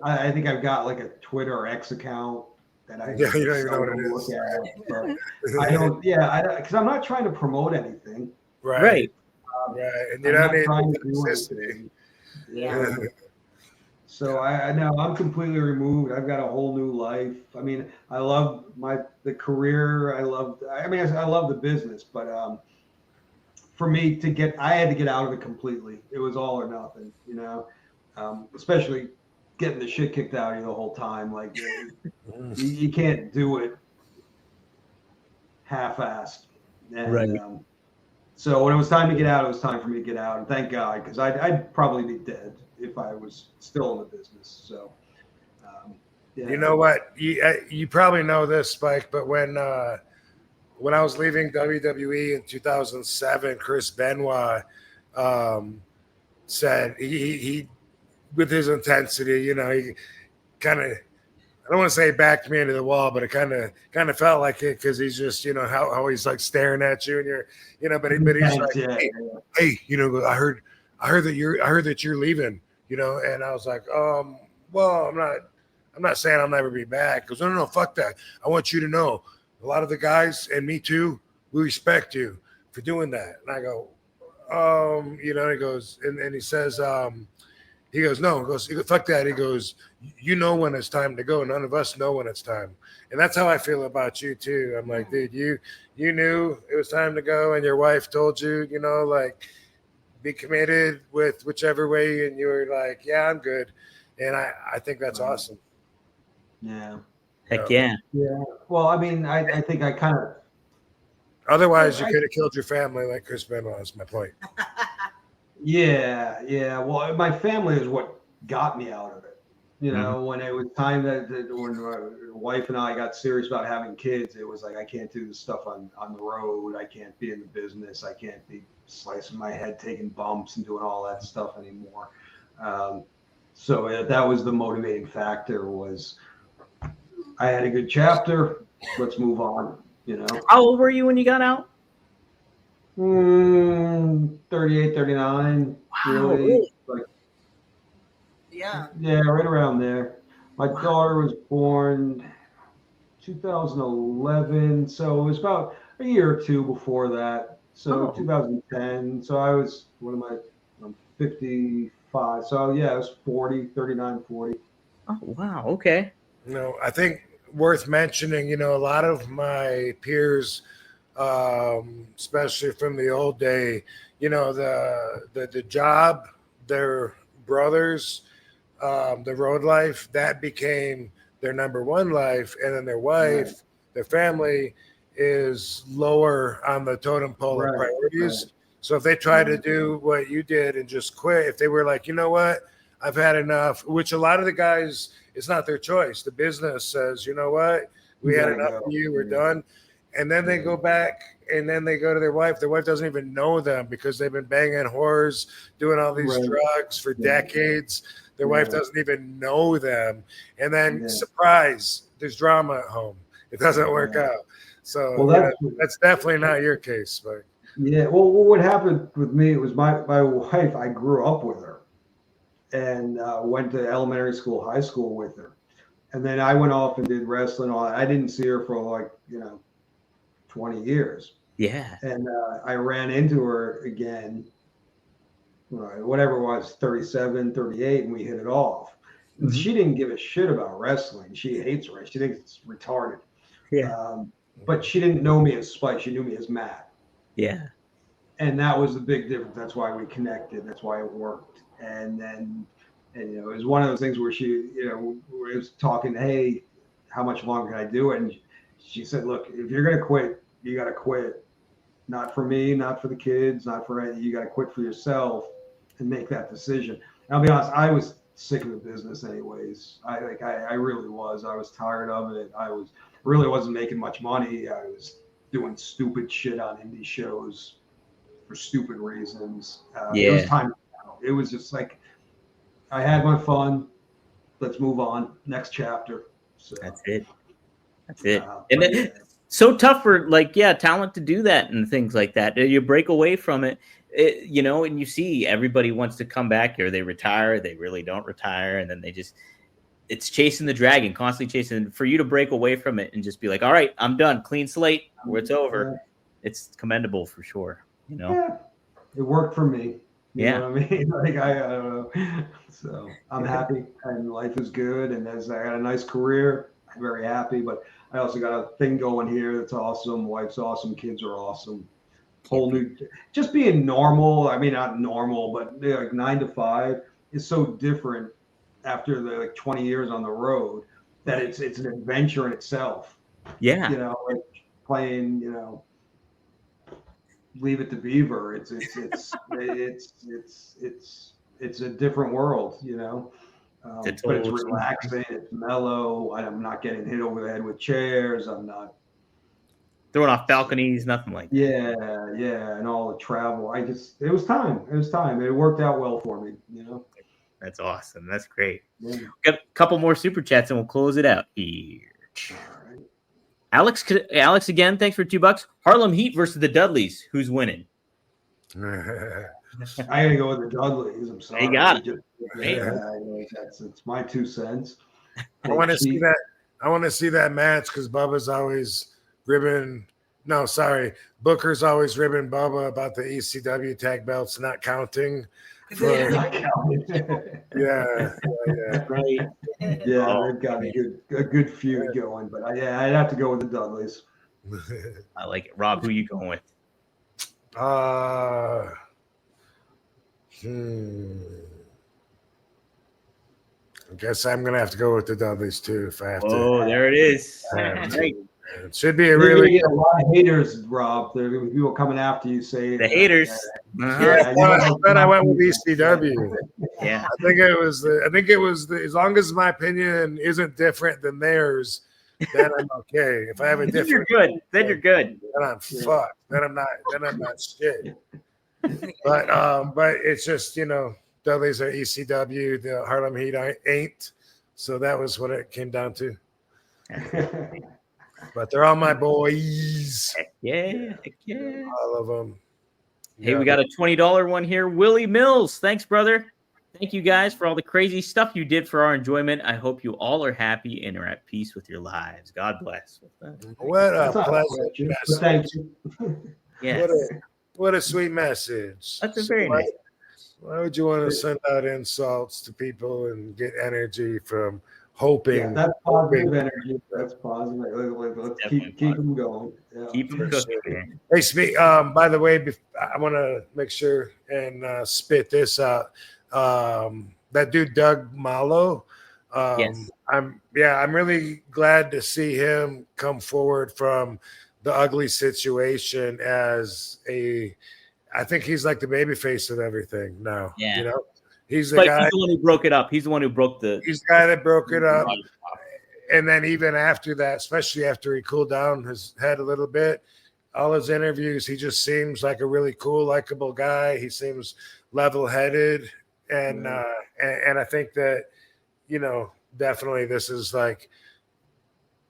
I think I've got like a Twitter or X account. that I you don't even know what it look is. at. But I don't. Yeah, because I'm not trying to promote anything. Right. Right. And you don't need trying to do toxicity. anything. Yeah. So I know I'm completely removed. I've got a whole new life. I mean, I love the career. I love the business, but for me I had to get out of it completely. It was all or nothing, you know. Especially getting the shit kicked out of you the whole time. Like you can't do it half-assed. And, right. So when it was time to get out, it was time for me to get out, and thank God, because I'd probably be dead if I was still in the business. So, yeah. You know what? You probably know this, Spike, but when I was leaving WWE in 2007, Chris Benoit said he with his intensity, you know, he kind of, I don't want to say backed me into the wall, but it kind of felt like it, because he's just, you know, how he's like staring at you, and you're, you know, but he's like, hey, you know, I heard that you're leaving, you know, and I was like, well, I'm not saying I'll never be back. He goes, no, fuck that. I want you to know, a lot of the guys, and me too, we respect you for doing that. And I go, you know, he goes, and he says, he goes, no, fuck that. He goes, you know when it's time to go. None of us know when it's time. And that's how I feel about you too. I'm like, dude, you knew it was time to go, and your wife told you, you know, like, be committed with whichever way, and you were like, yeah, I'm good. And I think that's awesome. Yeah. Heck yeah. Yeah. Well, I mean, I think I kind of. Otherwise, you could have killed your family like Chris Benoit, is my point. Yeah. Well, my family is what got me out of it. You know, when it was time that when my wife and I got serious about having kids, it was like, I can't do this stuff on the road. I can't be in the business. I can't be slicing my head, taking bumps, and doing all that stuff anymore. So that was the motivating factor. Was I had a good chapter. Let's move on. You know. How old were you when you got out? 38, 39. Wow. Really, like, Yeah, right around there. My daughter was born 2011, so it was about a year or two before that. So 2010. So I was, I'm 55. So yeah, I was 39, 40. Oh, wow. Okay. You know, I think worth mentioning, you know, a lot of my peers, especially from the old day, you know, the job, their brothers, the road life, that became their number one life. And then their wife, their family is lower on the totem pole of priorities. Right. So if they try to do what you did and just quit, if they were like, you know what, I've had enough, which a lot of the guys, it's not their choice. The business says, you know what, we had enough of you, we're done. And then they go back, and then they go to their wife. Their wife doesn't even know them because they've been banging whores, doing all these drugs for decades. Their wife doesn't even know them. And then, surprise, there's drama at home. It doesn't work out. So that's definitely not your case. But yeah, well, what happened with me, it was my wife, I grew up with her and went to elementary school, high school with her. And then I went off and did wrestling. I didn't see her for like, 20 years. Yeah. And I ran into her again, whatever it was, 37, 38, and we hit it off. Mm-hmm. She didn't give a shit about wrestling. She hates wrestling. She thinks it's retarded. Yeah. But she didn't know me as Spike. She knew me as Matt. Yeah. And that was the big difference. That's why we connected. That's why it worked. And then, it was one of those things where she, was talking, hey, how much longer can I do it? And she said, look, if you're going to quit, you got to quit. Not for me, not for the kids, not for anything. You got to quit for yourself and make that decision. And I'll be honest, I was sick of the business anyways. I really was. I was tired of it. Really wasn't making much money. I was doing stupid shit on indie shows for stupid reasons. It was time. It was just like, I had my fun. Let's move on. Next chapter. So that's it. And then, so tough for talent to do that and things like that. You break away from it, and you see everybody wants to come back, or they retire, they really don't retire, and then they just it's chasing the dragon, constantly chasing. For you to break away from it and just be like, all right, I'm done, clean slate, or it's over. It's commendable for sure. Yeah, it worked for me. You know what I mean? Like I don't know. So I'm happy, and life is good, and as I got a nice career, I'm very happy. But I also got a thing going here that's awesome. Wife's awesome, kids are awesome. Whole new, just being normal. I mean, not normal, but like 9 to 5 is so different after the 20 years on the road that it's an adventure in itself. Yeah, like playing, Leave It to Beaver. It's a different world, but it's relaxing. It's mellow. I'm not getting hit over the head with chairs. I'm not throwing off balconies, nothing like that. Yeah, and all the travel. It was time. It worked out well for me, That's awesome. That's great. Yeah. Got a couple more super chats and we'll close it out here. All right. Alex again, thanks for $2. Harlem Heat versus the Dudleys. Who's winning? I gotta go with the Dudleys. I'm sorry. You got it. It's my 2 cents. I want to see that. I want to see that match because Bubba's always ribbing. No, sorry, Booker's always ribbing Bubba about the ECW tag belts not counting. Yeah. Right. Yeah, they've got a good feud going, but I'd have to go with the Dudleys. I like it. Rob, who you going with? I guess I'm gonna have to go with the Dudleys too if I have to. Oh, there it is. It should be a really get a lot of haters, Rob. There are people coming after you saying the haters. I went with ECW. Yeah, I think it was as long as my opinion isn't different than theirs, then I'm okay. If I have a different, you're good. Then you're good. Then I'm fucked. Then I'm not shit. But it's just Dudley's are ECW. The Harlem Heat ain't. So that was what it came down to. But they're all my boys. Heck yeah. All of them. Hey, we got a $20 one here. Willie Mills. Thanks, brother. Thank you guys for all the crazy stuff you did for our enjoyment. I hope you all are happy and are at peace with your lives. God bless. What a pleasant message. Thank you. Yes. What a sweet message. That's a very nice. Why would you want to send out insults to people and get energy from hoping? Yeah, that's positive energy. That's positive. Let's keep them going. Yeah. Keep them cooking. Hey, by the way, I want to make sure and spit this out. That dude Doug Malo. Yes. I'm really glad to see him come forward from the ugly situation as I think he's like the baby face of everything now. Yeah. He's the guy. He's the one who broke it up. He's the one who broke the. He's the guy that broke it up. And then even after that, especially after he cooled down his head a little bit, all his interviews, he just seems like a really cool, likable guy. He seems level-headed. And I think that, definitely this is like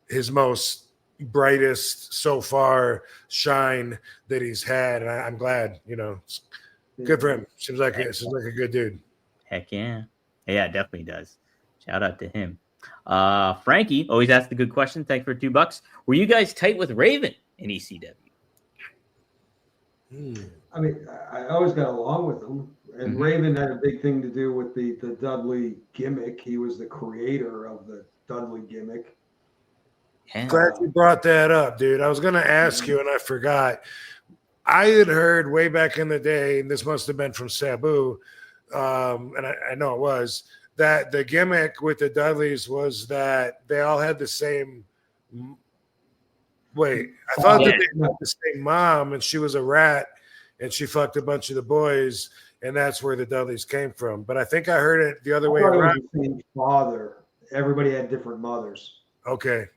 his most brightest so far shine that he's had. And I'm glad, good for him. Seems like a good dude. Heck yeah. Yeah, it definitely does. Shout out to him. Frankie always asked a good question. Thanks for $2. Were you guys tight with Raven in ECW? I mean, I always got along with him. And Raven had a big thing to do with the Dudley gimmick. He was the creator of the Dudley gimmick. Yeah. Glad you brought that up, dude. I was going to ask you and I forgot. I had heard way back in the day, and this must have been from Sabu, and I know it was, that the gimmick with the Dudleys was that they all had the same wait. I thought that they had the same mom, and she was a rat, and she fucked a bunch of the boys, and that's where the Dudleys came from. But I think I heard it the other way around. It was the same father. Everybody had different mothers. Okay.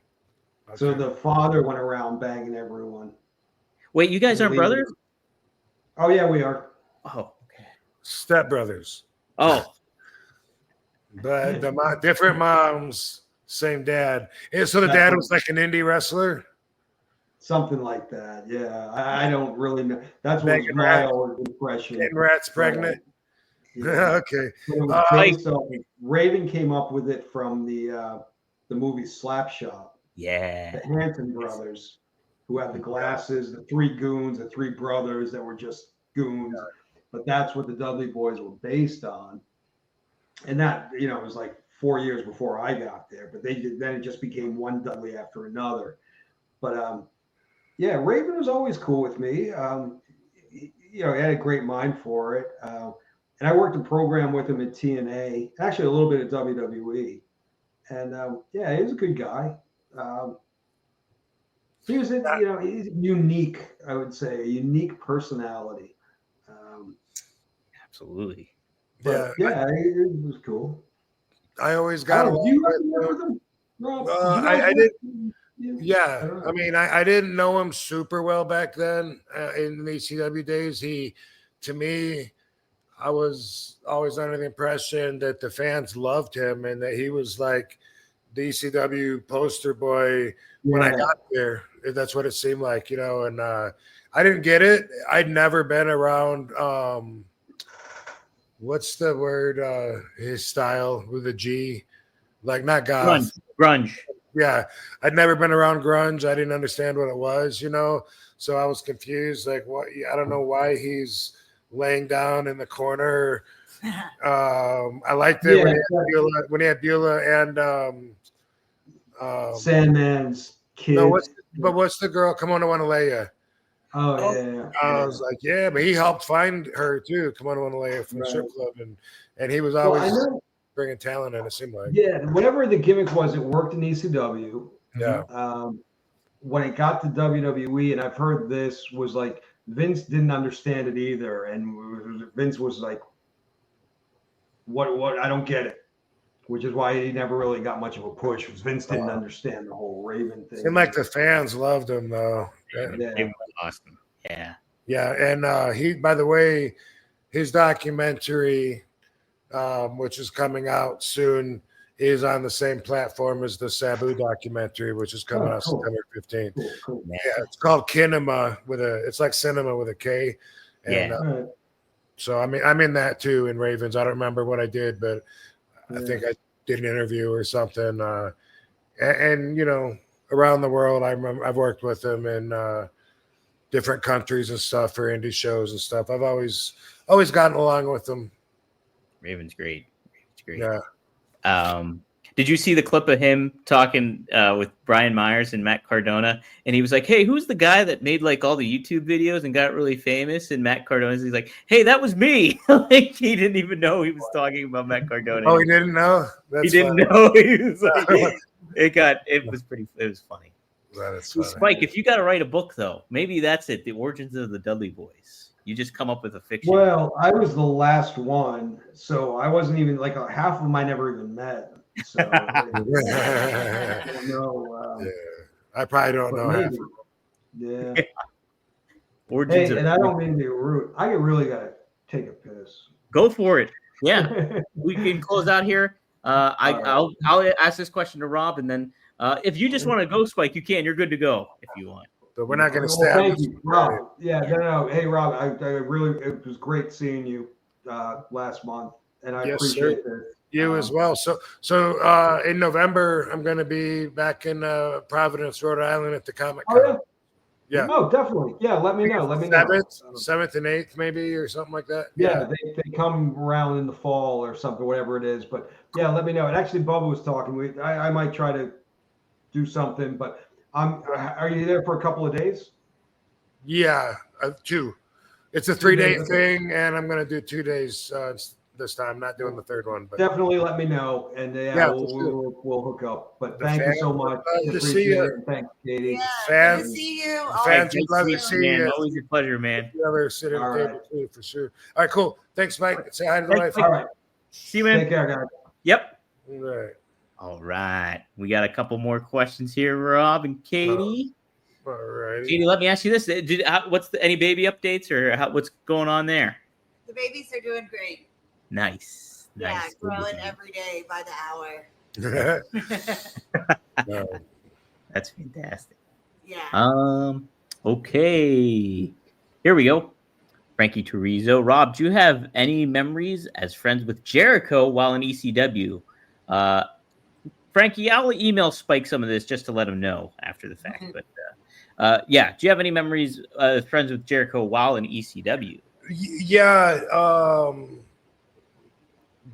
So the father went around banging everyone. Wait, you guys aren't brothers? Oh, yeah, we are. Oh, okay. Step brothers. Oh. But the different moms, same dad. And so the dad was like an indie wrestler? Something like that, yeah. I don't really know. That's what my old impression. Getting rats pregnant? Okay. But it was based off. Raven came up with it from the movie Slapshot. Yeah. The Hanson brothers, who had the glasses, the three goons, the three brothers that were just goons. But that's what the Dudley Boyz were based on. And that, it was like 4 years before I got there. But then it just became one Dudley after another. But yeah, Raven was always cool with me. He had a great mind for it. And I worked a program with him at TNA, actually a little bit at WWE. And yeah, he was a good guy. He was, he's unique, I would say, a unique personality. Absolutely. But yeah, it was cool. I always got along with him. I did. Yeah, I mean, I didn't know him super well back then in the ECW days. To me, I was always under the impression that the fans loved him and that he was like the ECW poster boy when I got there. That's what it seemed like, and I didn't get it. I'd never been around, what's the word, his style with a G, like not goth. Grunge. Yeah, I'd never been around grunge. I didn't understand what it was, so I was confused. Like, what? I don't know why he's laying down in the corner. I liked it when he had Beulah and Sandman's kid. No, what's the girl? Come on, I want to lay you. Oh yeah. I was like, yeah, but he helped find her too. Come on, I want to lay you from the strip club, and he was always bringing talent in. It seemed like. Yeah, whatever the gimmick was, it worked in ECW. Yeah. When it got to WWE, and I've heard this was like Vince didn't understand it either, and Vince was like, "What? I don't get it." Which is why he never really got much of a push, because Vince didn't understand the whole Raven thing. Seemed like the fans loved him though. It was awesome. Yeah. Yeah, and he, by the way, his documentary, which is coming out soon, is on the same platform as the Sabu documentary, which is coming out September 15th. Cool. Yeah, it's called Kinema it's like cinema with a K. And so I'm in that too in Ravens. I don't remember what I did, but I think I did an interview or something. And around the world, I've worked with him in different countries and stuff for indie shows and stuff. I've always gotten along with him. Raven's great. Yeah. Did you see the clip of him talking with Brian Myers and Matt Cardona? And he was like, "Hey, who's the guy that made like all the YouTube videos and got really famous?" And Matt Cardona's he's like, "Hey, that was me." Like he didn't even know he was talking about Matt Cardona. Oh, he didn't know. He didn't know. He was like, it was funny. That is funny. Spike, if you got to write a book though, maybe that's it. The origins of the Dudley Boyz. You just come up with a fiction. Well, I was the last one, so I wasn't even like half of them I never even met. So I don't know. I probably don't know half of them. Yeah. Origins and I don't mean to be rude. I really gotta take a piss. Go for it. Yeah, we can close out here. I'll ask this question to Rob, and then if you just want to go, Spike, you can. You're good to go if you want. But we're not going to stay. Thank you, Rob. Yeah, no. Hey, Rob, I really, it was great seeing you last month, and I appreciate it. You as well. So in November, I'm going to be back in Providence, Rhode Island at the Comic Con. Oh, yeah. Oh, definitely. Yeah, let me know. 7th and 8th, maybe, or something like that. Yeah, they come around in the fall or something, whatever it is. But yeah, let me know. And actually, Bubba was talking. I might try to do something, but are you there for a couple of days? Yeah, 2. It's a 3-day thing, and I'm going to do 2 days this time. Not doing the third one, but definitely let me know, and we'll hook up. But thank you so much. Good to see you. Thanks, Katie. Yeah, good to see you. Fans would love to see you. Always a pleasure, man. You ever sit at the table too, for sure. All right, cool. Thanks, Mike. Say hi to the wife. All right. See you, man. Take care, guys. Yep. All right. All right. We got a couple more questions here, Rob and Katie. All right. Katie, let me ask you this: any baby updates or what's going on there? The babies are doing great. Nice. Yeah, growing every day by the hour. That's fantastic. Yeah. Okay. Here we go. Frankie Turizo. Rob, do you have any memories as friends with Jericho while in ECW? Frankie, I'll email Spike some of this just to let him know after the fact. But yeah, do you have any memories as friends with Jericho while in ECW? Yeah,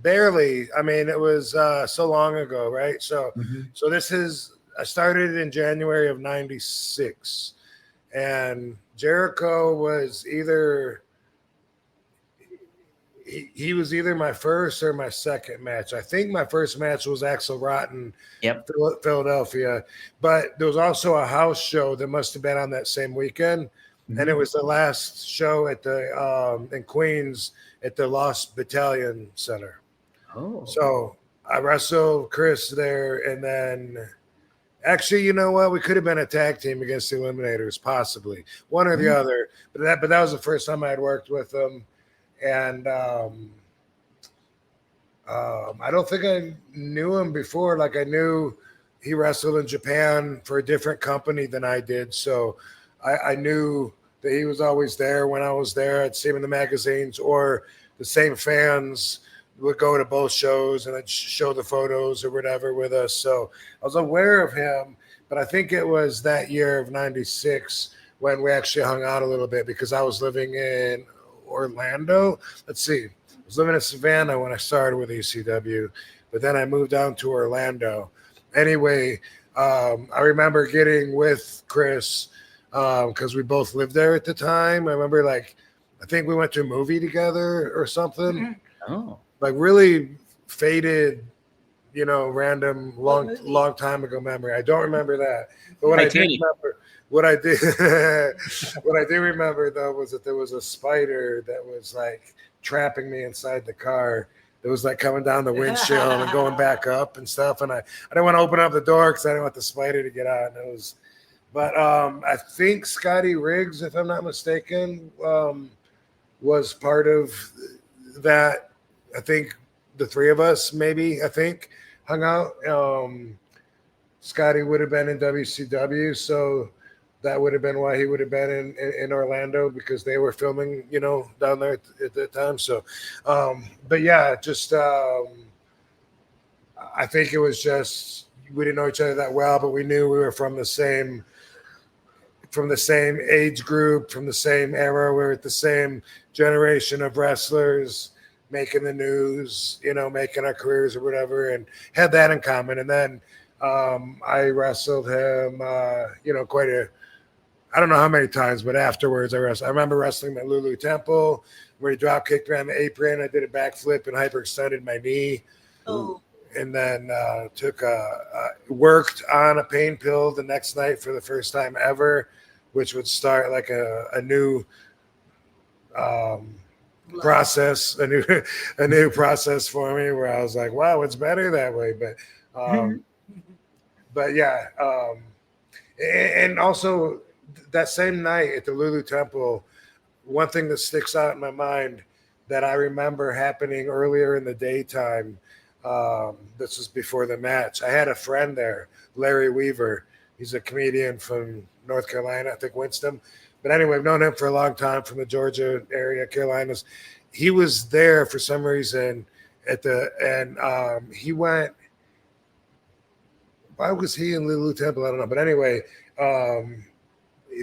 barely. I mean, it was so long ago, right? So, so I started in January of '96, and Jericho was either he was either my first or my second match. I think my first match was Axel Rotten, Philadelphia, but there was also a house show that must have been on that same weekend, and it was the last show at the in Queens at the Lost Battalion Center. Oh, so I wrestled Chris there, and then actually, you know what? We could have been a tag team against the Eliminators, possibly one or the other. But that was the first time I had worked with them. And I don't think I knew him before. Like, I knew he wrestled in Japan for a different company than I did. So I knew that he was always there when I was there. I'd see him in the magazines, or the same fans would go to both shows and I'd show the photos or whatever with us. So I was aware of him, but I think it was that year of '96 when we actually hung out a little bit, because I was living in Orlando. Let's see. I was living in Savannah when I started with ECW, but then I moved down to Orlando. Anyway, I remember getting with Chris because we both lived there at the time. I remember, like, I think we went to a movie together or something. Oh, like really faded, you know, random long time ago memory. I don't remember that, but what I do remember. What I did remember, though, was that there was a spider that was like trapping me inside the car. It was like coming down the windshield and going back up and stuff. And I didn't want to open up the door because I didn't want the spider to get out. And it was, but I think Scotty Riggs, if I'm not mistaken, was part of that. I think the three of us maybe, hung out. Scotty would have been in WCW, so that would have been why he would have been in Orlando, because they were filming, you know, down there at that time. So, but yeah, just I think it was just we didn't know each other that well, but we knew we were from the same age group, from the same era. We were at the same generation of wrestlers making the news, you know, making our careers or whatever, and had that in common. And then I wrestled him, you know, I don't know how many times, but afterwards I remember wrestling him at Lulu Temple, where he drop kicked me on the apron. I did a backflip and hyperextended my knee. Oh. And then worked on a pain pill the next night for the first time ever, which would start like a new process, a new process for me, where I was like, wow, it's better that way. But yeah, and also that same night at the Lulu Temple, one thing that sticks out in my mind that I remember happening earlier in the daytime, this was before the match. I had a friend there, Larry Weaver. He's a comedian from North Carolina, I think Winston. But anyway, I've known him for a long time, from the Georgia area, Carolinas. He was there for some reason he went. Why was he in Lulu Temple? I don't know. But anyway,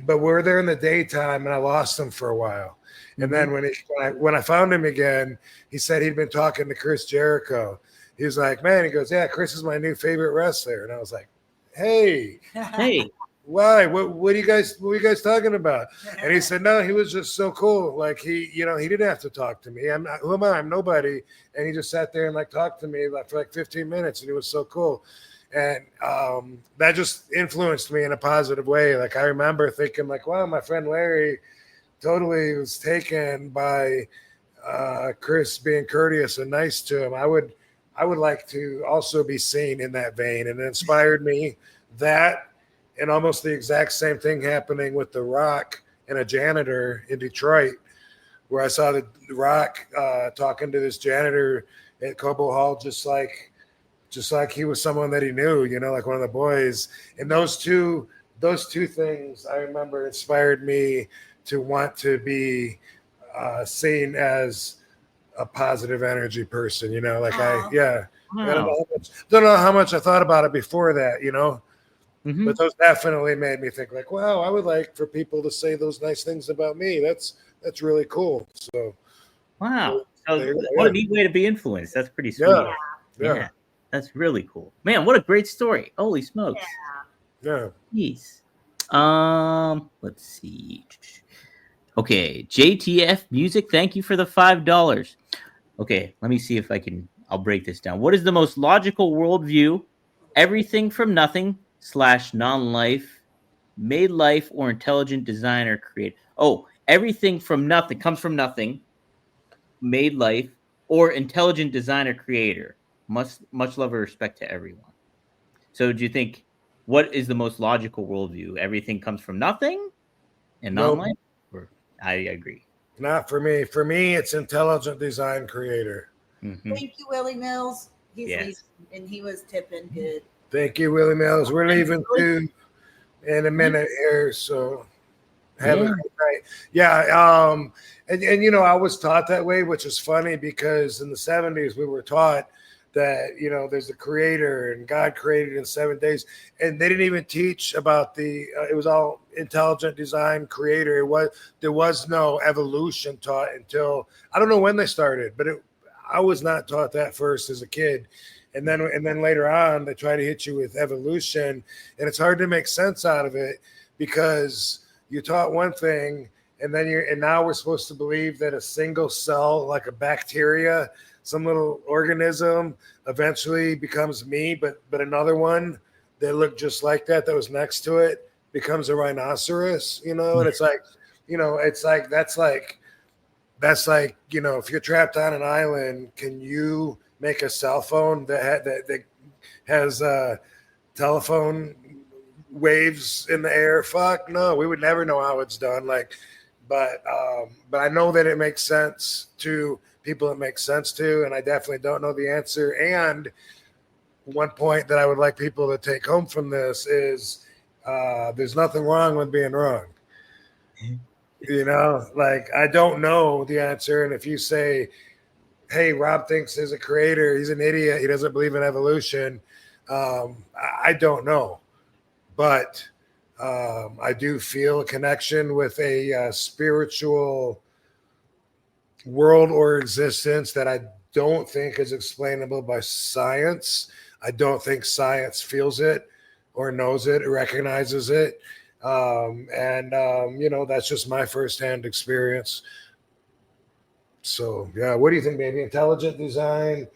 but we were there in the daytime, and I lost him for a while. And then when I found him again, he said he'd been talking to Chris Jericho. He was like, man, he goes, yeah, Chris is my new favorite wrestler. And I was like, hey. Why? What are you guys talking about? And he said, no, he was just so cool. Like, he didn't have to talk to me. Who am I? I'm nobody. And he just sat there and like talked to me for like 15 minutes, and he was so cool. And that just influenced me in a positive way. Like, I remember thinking like, wow, my friend Larry totally was taken by Chris being courteous and nice to him. I would like to also be seen in that vein, and it inspired me that. And almost the exact same thing happening with The Rock and a janitor in Detroit, where I saw The Rock talking to this janitor at Cobo Hall, just like he was someone that he knew, you know, like one of the boys. And those two things I remember inspired me to want to be seen as a positive energy person, you know, like Wow. I don't know how much I thought about it before that, you know, Mm-hmm. but those definitely made me think like, wow, I would like for people to say those nice things about me. That's really cool. So, Wow. So there you go, what yeah. a neat way to be influenced. That's pretty sweet. Yeah. That's really cool. Man, what a great story. Holy smokes. Yeah. Jeez. Let's see. Okay, JTF Music, thank you for the $5. Okay, let me see if I'll break this down. What is the most logical worldview? Everything from nothing / non-life, made life, or intelligent design or create. Oh, everything from nothing comes from nothing, made life, or intelligent designer creator. Much love or respect to everyone. So do you think, what is the most logical worldview? Everything comes from nothing and Nope. non-life? Or I agree. Not for me. For me, it's intelligent design creator. Mm-hmm. Thank you, Willie Mills. He's Yes. leaving, and he was tipping good. Thank you, Willie Mills. We're leaving too in a minute here, so have a great night. Yeah, and you know, I was taught that way, which is funny because in the 70s we were taught that, you know, there's a creator and God created in 7 days, and they didn't even teach about it was all intelligent design creator. There was no evolution taught until I don't know when they started, but I was not taught that first as a kid. And then later on, they try to hit you with evolution, and it's hard to make sense out of it because you taught one thing, and now we're supposed to believe that a single cell, like a bacteria, some little organism, eventually becomes me, but another one that looked just like that was next to it becomes a rhinoceros, you know, and it's like, you know, that's like, you know, if you're trapped on an island, can you make a cell phone that has telephone waves in the air? Fuck no, we would never know how it's done. But I know that it makes sense to people it makes sense to, and I definitely don't know the answer. And one point that I would like people to take home from this is there's nothing wrong with being wrong. You know, like I don't know the answer, and if you say, hey, Rob thinks he's a creator, he's an idiot, he doesn't believe in evolution, I don't know. But I do feel a connection with a spiritual world or existence that I don't think is explainable by science. I don't think science feels it or knows it or recognizes it. You know, that's just my firsthand experience. So, yeah, what do you think, maybe intelligent design?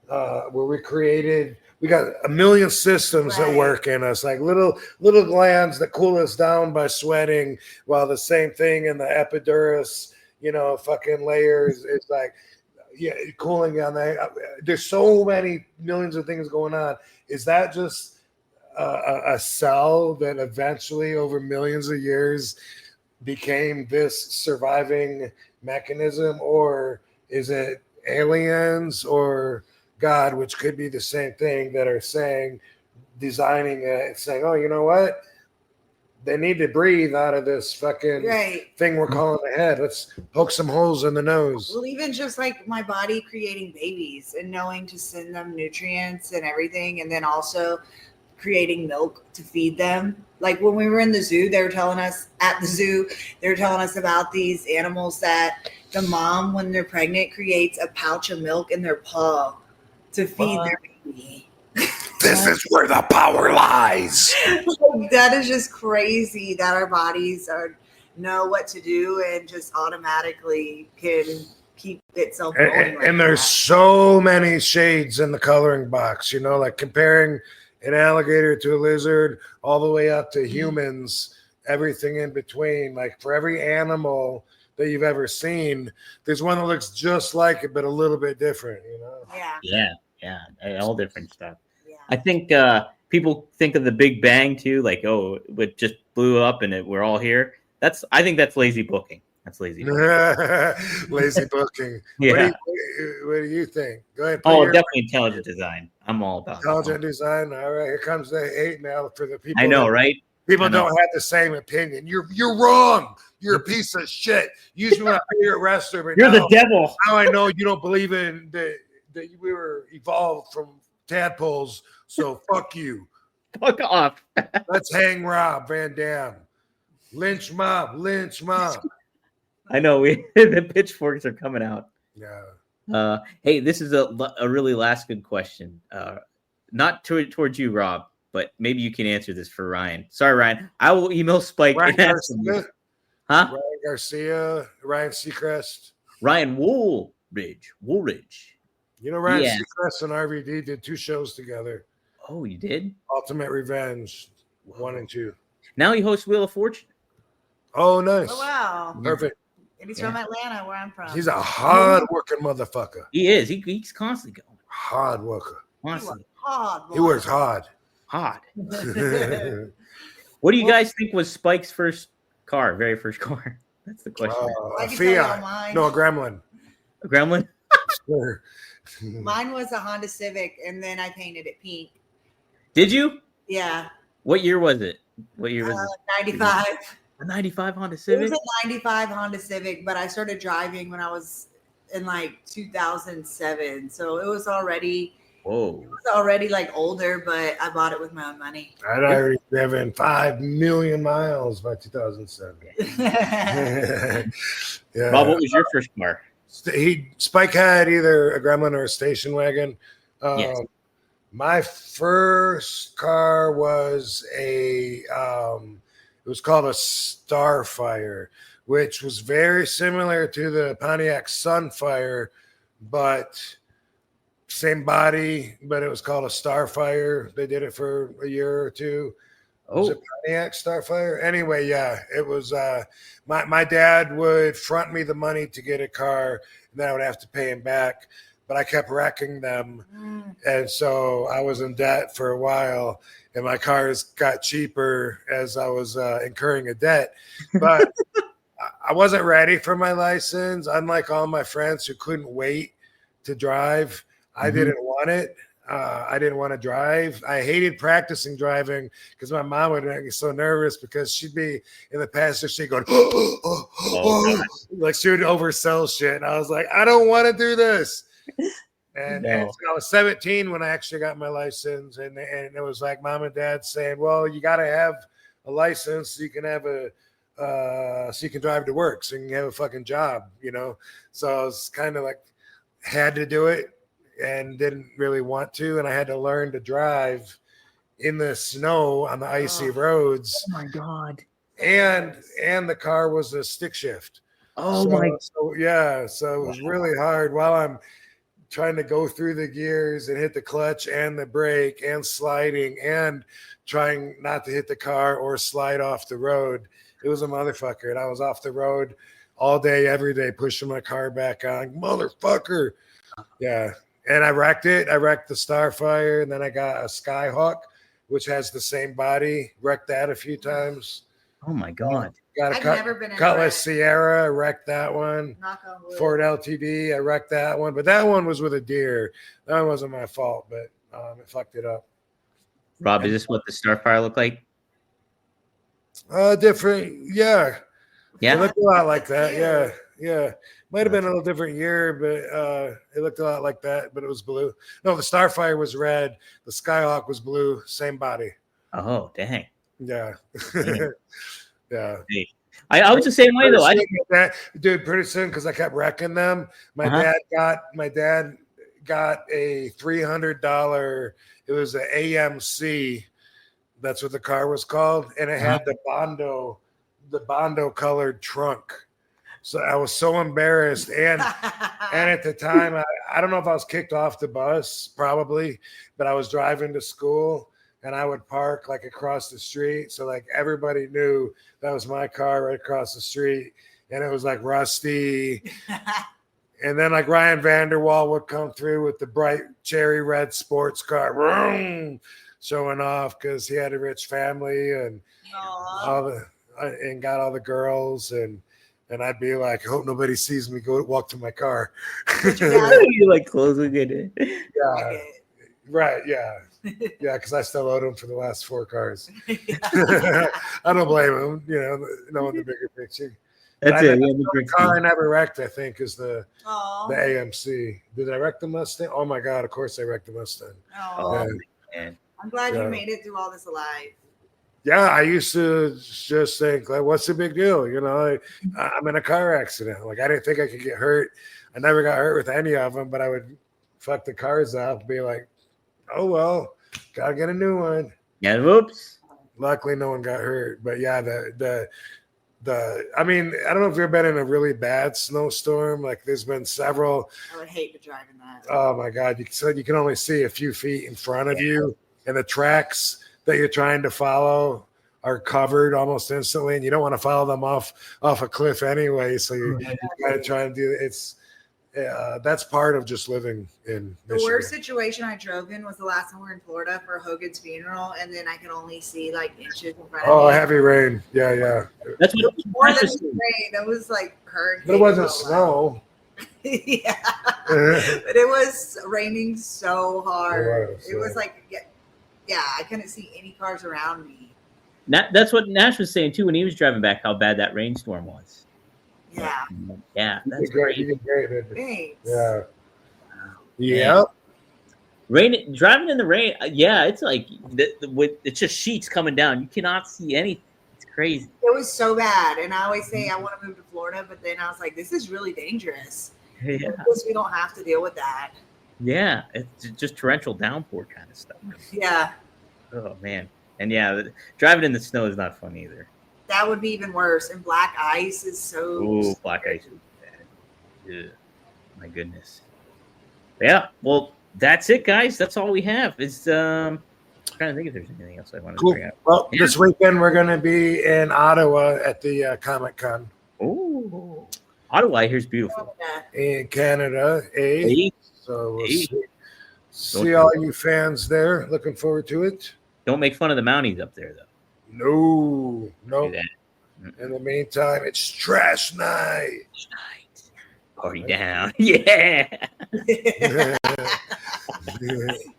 Where we created, we got a million systems that work in us, like little glands that cool us down by sweating, while the same thing in the epidermis, you know, fucking layers is like, yeah, cooling down there. There's so many millions of things going on. Is that just a cell that eventually over millions of years became this surviving mechanism, or is it aliens or God, which could be the same thing, that are designing it, saying, oh, you know what? They need to breathe out of this fucking thing we're calling the head. Let's poke some holes in the nose. Well, even just like my body creating babies and knowing to send them nutrients and everything, and then also creating milk to feed them. Like when we were in the zoo, they were telling us about these animals that the mom, when they're pregnant, creates a pouch of milk in their paw to feed their baby. This is where the power lies. That is just crazy that our bodies know what to do and just automatically can keep itself going. And there's so many shades in the coloring box, you know, like comparing an alligator to a lizard all the way up to humans, everything in between. Like for every animal that you've ever seen, there's one that looks just like it, but a little bit different, you know? Yeah. All different stuff. I think people think of the Big Bang too, like, oh, it just blew up and we're all here. I think that's lazy booking. That's lazy booking. Lazy booking. Yeah. What do you think? Go ahead. Definitely intelligent design. I'm all about intelligent design. All right, here comes the hate mail for the people. I know, right? People don't have the same opinion. You're wrong. You're a piece of shit. You used to be my favorite wrestler, but You're the devil. Now I know you don't believe in that we were evolved from tadpoles. So fuck you. Fuck off. Let's hang Rob Van Dam. Lynch mob. I know the pitchforks are coming out. Yeah. Hey, this is a really last good question. Not towards you, Rob, but maybe you can answer this for Ryan. Sorry, Ryan. I will email Spike and ask him. Huh? Ryan Garcia, Ryan Seacrest. Ryan Woolridge. You know, Ryan Seacrest and RVD did 2 shows together. Oh, you did? Ultimate Revenge 1 and 2. Now he hosts Wheel of Fortune. Oh, nice. Oh, wow. Perfect. And he's from Atlanta, where I'm from. He's a hard-working motherfucker. He is. He's constantly going. Hard worker. Constantly. He works hard. What do you guys think was Spike's very first car? That's the question. A Fiat. No, a Gremlin. A Gremlin? Sure. Mine was a Honda Civic, and then I painted it pink. Did you? Yeah. What year was it? 95. A 95 Honda Civic? It was a 95 Honda Civic, but I started driving when I was in like 2007. So it was already like older, but I bought it with my own money. I'd already driven 5 million miles by 2007. Yeah. Rob, what was your first car? Spike had either a Gremlin or a station wagon. Yes. My first car was it was called a Starfire, which was very similar to the Pontiac Sunfire, but same body, but it was called a Starfire. They did it for a year or 2. Was it Pontiac Starfire? Anyway, yeah, it was. My dad would front me the money to get a car, and then I would have to pay him back. But I kept wrecking them, and so I was in debt for a while. And my cars got cheaper as I was incurring a debt. But I wasn't ready for my license. Unlike all my friends who couldn't wait to drive, I didn't want it. I didn't want to drive. I hated practicing driving because my mom would make me so nervous because she'd be in the passenger seat going, like she would oversell shit. And I was like, I don't want to do this. And so I was 17 when I actually got my license. And it was like mom and dad saying, well, you got to have a license so you can have so you can drive to work, so you can have a fucking job, you know? So I was kind of like, had to do it and didn't really want to. And I had to learn to drive in the snow on the icy roads. Oh my God. And the car was a stick shift. So it was really hard while I'm trying to go through the gears and hit the clutch and the brake and sliding and trying not to hit the car or slide off the road. It was a motherfucker. And I was off the road all day, every day, pushing my car back on. Motherfucker. Yeah. And I wrecked it. I wrecked the Starfire, and then I got a Skyhawk, which has the same body. Wrecked that a few times. Oh my God. Got a Cutlass Sierra. I wrecked that one. Ford LTD. I wrecked that one. But that one was with a deer. That one wasn't my fault, but it fucked it up. Rob, is this what the Starfire looked like? Different. Yeah. Yeah. It looked a lot like that. Yeah. Yeah. Might have been a little different year, but it looked a lot like that, but it was blue. No, the Starfire was red. The Skyhawk was blue. Same body. Oh, dang. Yeah. Yeah. Hey, I was the same way though. Dude, pretty soon, because I kept wrecking them. My dad got a $300. It was an AMC. That's what the car was called, and it had the Bondo colored trunk. So I was so embarrassed, and at the time, I don't know if I was kicked off the bus, probably, but I was driving to school. And I would park like across the street. So like everybody knew that was my car right across the street. And it was like rusty. And then like Ryan Vanderwall would come through with the bright cherry red sports car, showing off because he had a rich family and got all the girls. And I'd be like, I hope nobody sees me walk to my car. You like closing it in. Yeah. Right. Yeah. Yeah, because I still owed him for the last 4 cars. I don't blame him. Knowing the bigger picture. That's it. The car I never wrecked, I think, is the AMC. Did I wreck the Mustang? Oh my God! Of course I wrecked the Mustang. Oh, man. I'm glad you made it through all this alive. Yeah, I used to just think, like, what's the big deal? I'm in a car accident. Like, I didn't think I could get hurt. I never got hurt with any of them, but I would fuck the cars up and be like, oh, well, gotta get a new one. Yeah, whoops. Luckily, no one got hurt. But yeah, I mean, I don't know if you've ever been in a really bad snowstorm. Like, there's been several. I would hate to drive in that. Oh my God. You can only see a few feet in front of you, and the tracks that you're trying to follow are covered almost instantly, and you don't want to follow them off a cliff anyway. So you got to try and do it. That's part of just living in Michigan. The worst situation I drove in was the last time we were in Florida for Hogan's funeral, and then I could only see like inches in front of me. Oh, heavy rain. Yeah. That's what it was. More than rain. That was like hurricane. But it wasn't snow. Yeah. But it was raining so hard. It was like, yeah, I couldn't see any cars around me. That's what Nash was saying too when he was driving back, how bad that rainstorm was. Yeah, that's great. Thanks. Yeah. Yeah. Driving in the rain. Yeah, it's like it's just sheets coming down. You cannot see anything. It's crazy. It was so bad, and I always say I want to move to Florida, but then I was like, this is really dangerous. Yeah. Because we don't have to deal with that. Yeah, it's just torrential downpour kind of stuff. Yeah. Oh man, and yeah, driving in the snow is not fun either. That would be even worse. And black ice is so. Oh, black ice is bad. Ugh. My goodness. Yeah. Well, that's it, guys. That's all we have. I'm trying to think if there's anything else I want to bring up. Well, this weekend we're going to be in Ottawa at the Comic-Con. Oh, Ottawa here's beautiful. In Canada, So we'll see all you fans there. Looking forward to it. Don't make fun of the Mounties up there, though. No. In the meantime, it's trash night. Party down. Yeah.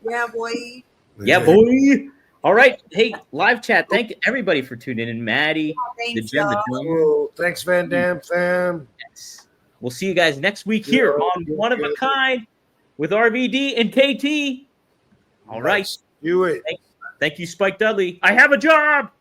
Yeah, boy. Yeah, boy. All right. Hey, live chat. Thank everybody for tuning in. Maddie, the Jim, the Junior. Thanks, Van Dam fam. Yes. We'll see you guys next week here on One of a Kind with RVD and KT. All right. Do it. Thank you, Spike Dudley. I have a job.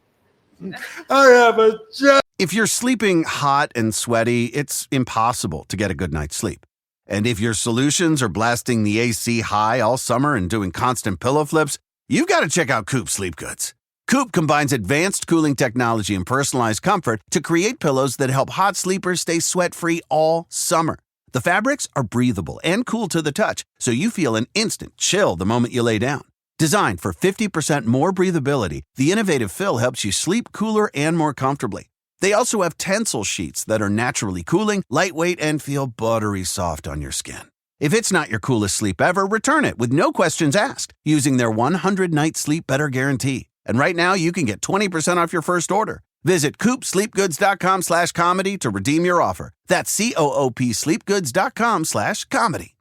I have a job. If you're sleeping hot and sweaty, it's impossible to get a good night's sleep. And if your solutions are blasting the AC high all summer and doing constant pillow flips, you've got to check out Coop Sleep Goods. Coop combines advanced cooling technology and personalized comfort to create pillows that help hot sleepers stay sweat-free all summer. The fabrics are breathable and cool to the touch, so you feel an instant chill the moment you lay down. Designed for 50% more breathability, the innovative fill helps you sleep cooler and more comfortably. They also have Tencel sheets that are naturally cooling, lightweight, and feel buttery soft on your skin. If it's not your coolest sleep ever, return it with no questions asked using their 100-night sleep better guarantee. And right now, you can get 20% off your first order. Visit CoopSleepGoods.com/comedy to redeem your offer. That's COOP sleepgoods.com/comedy.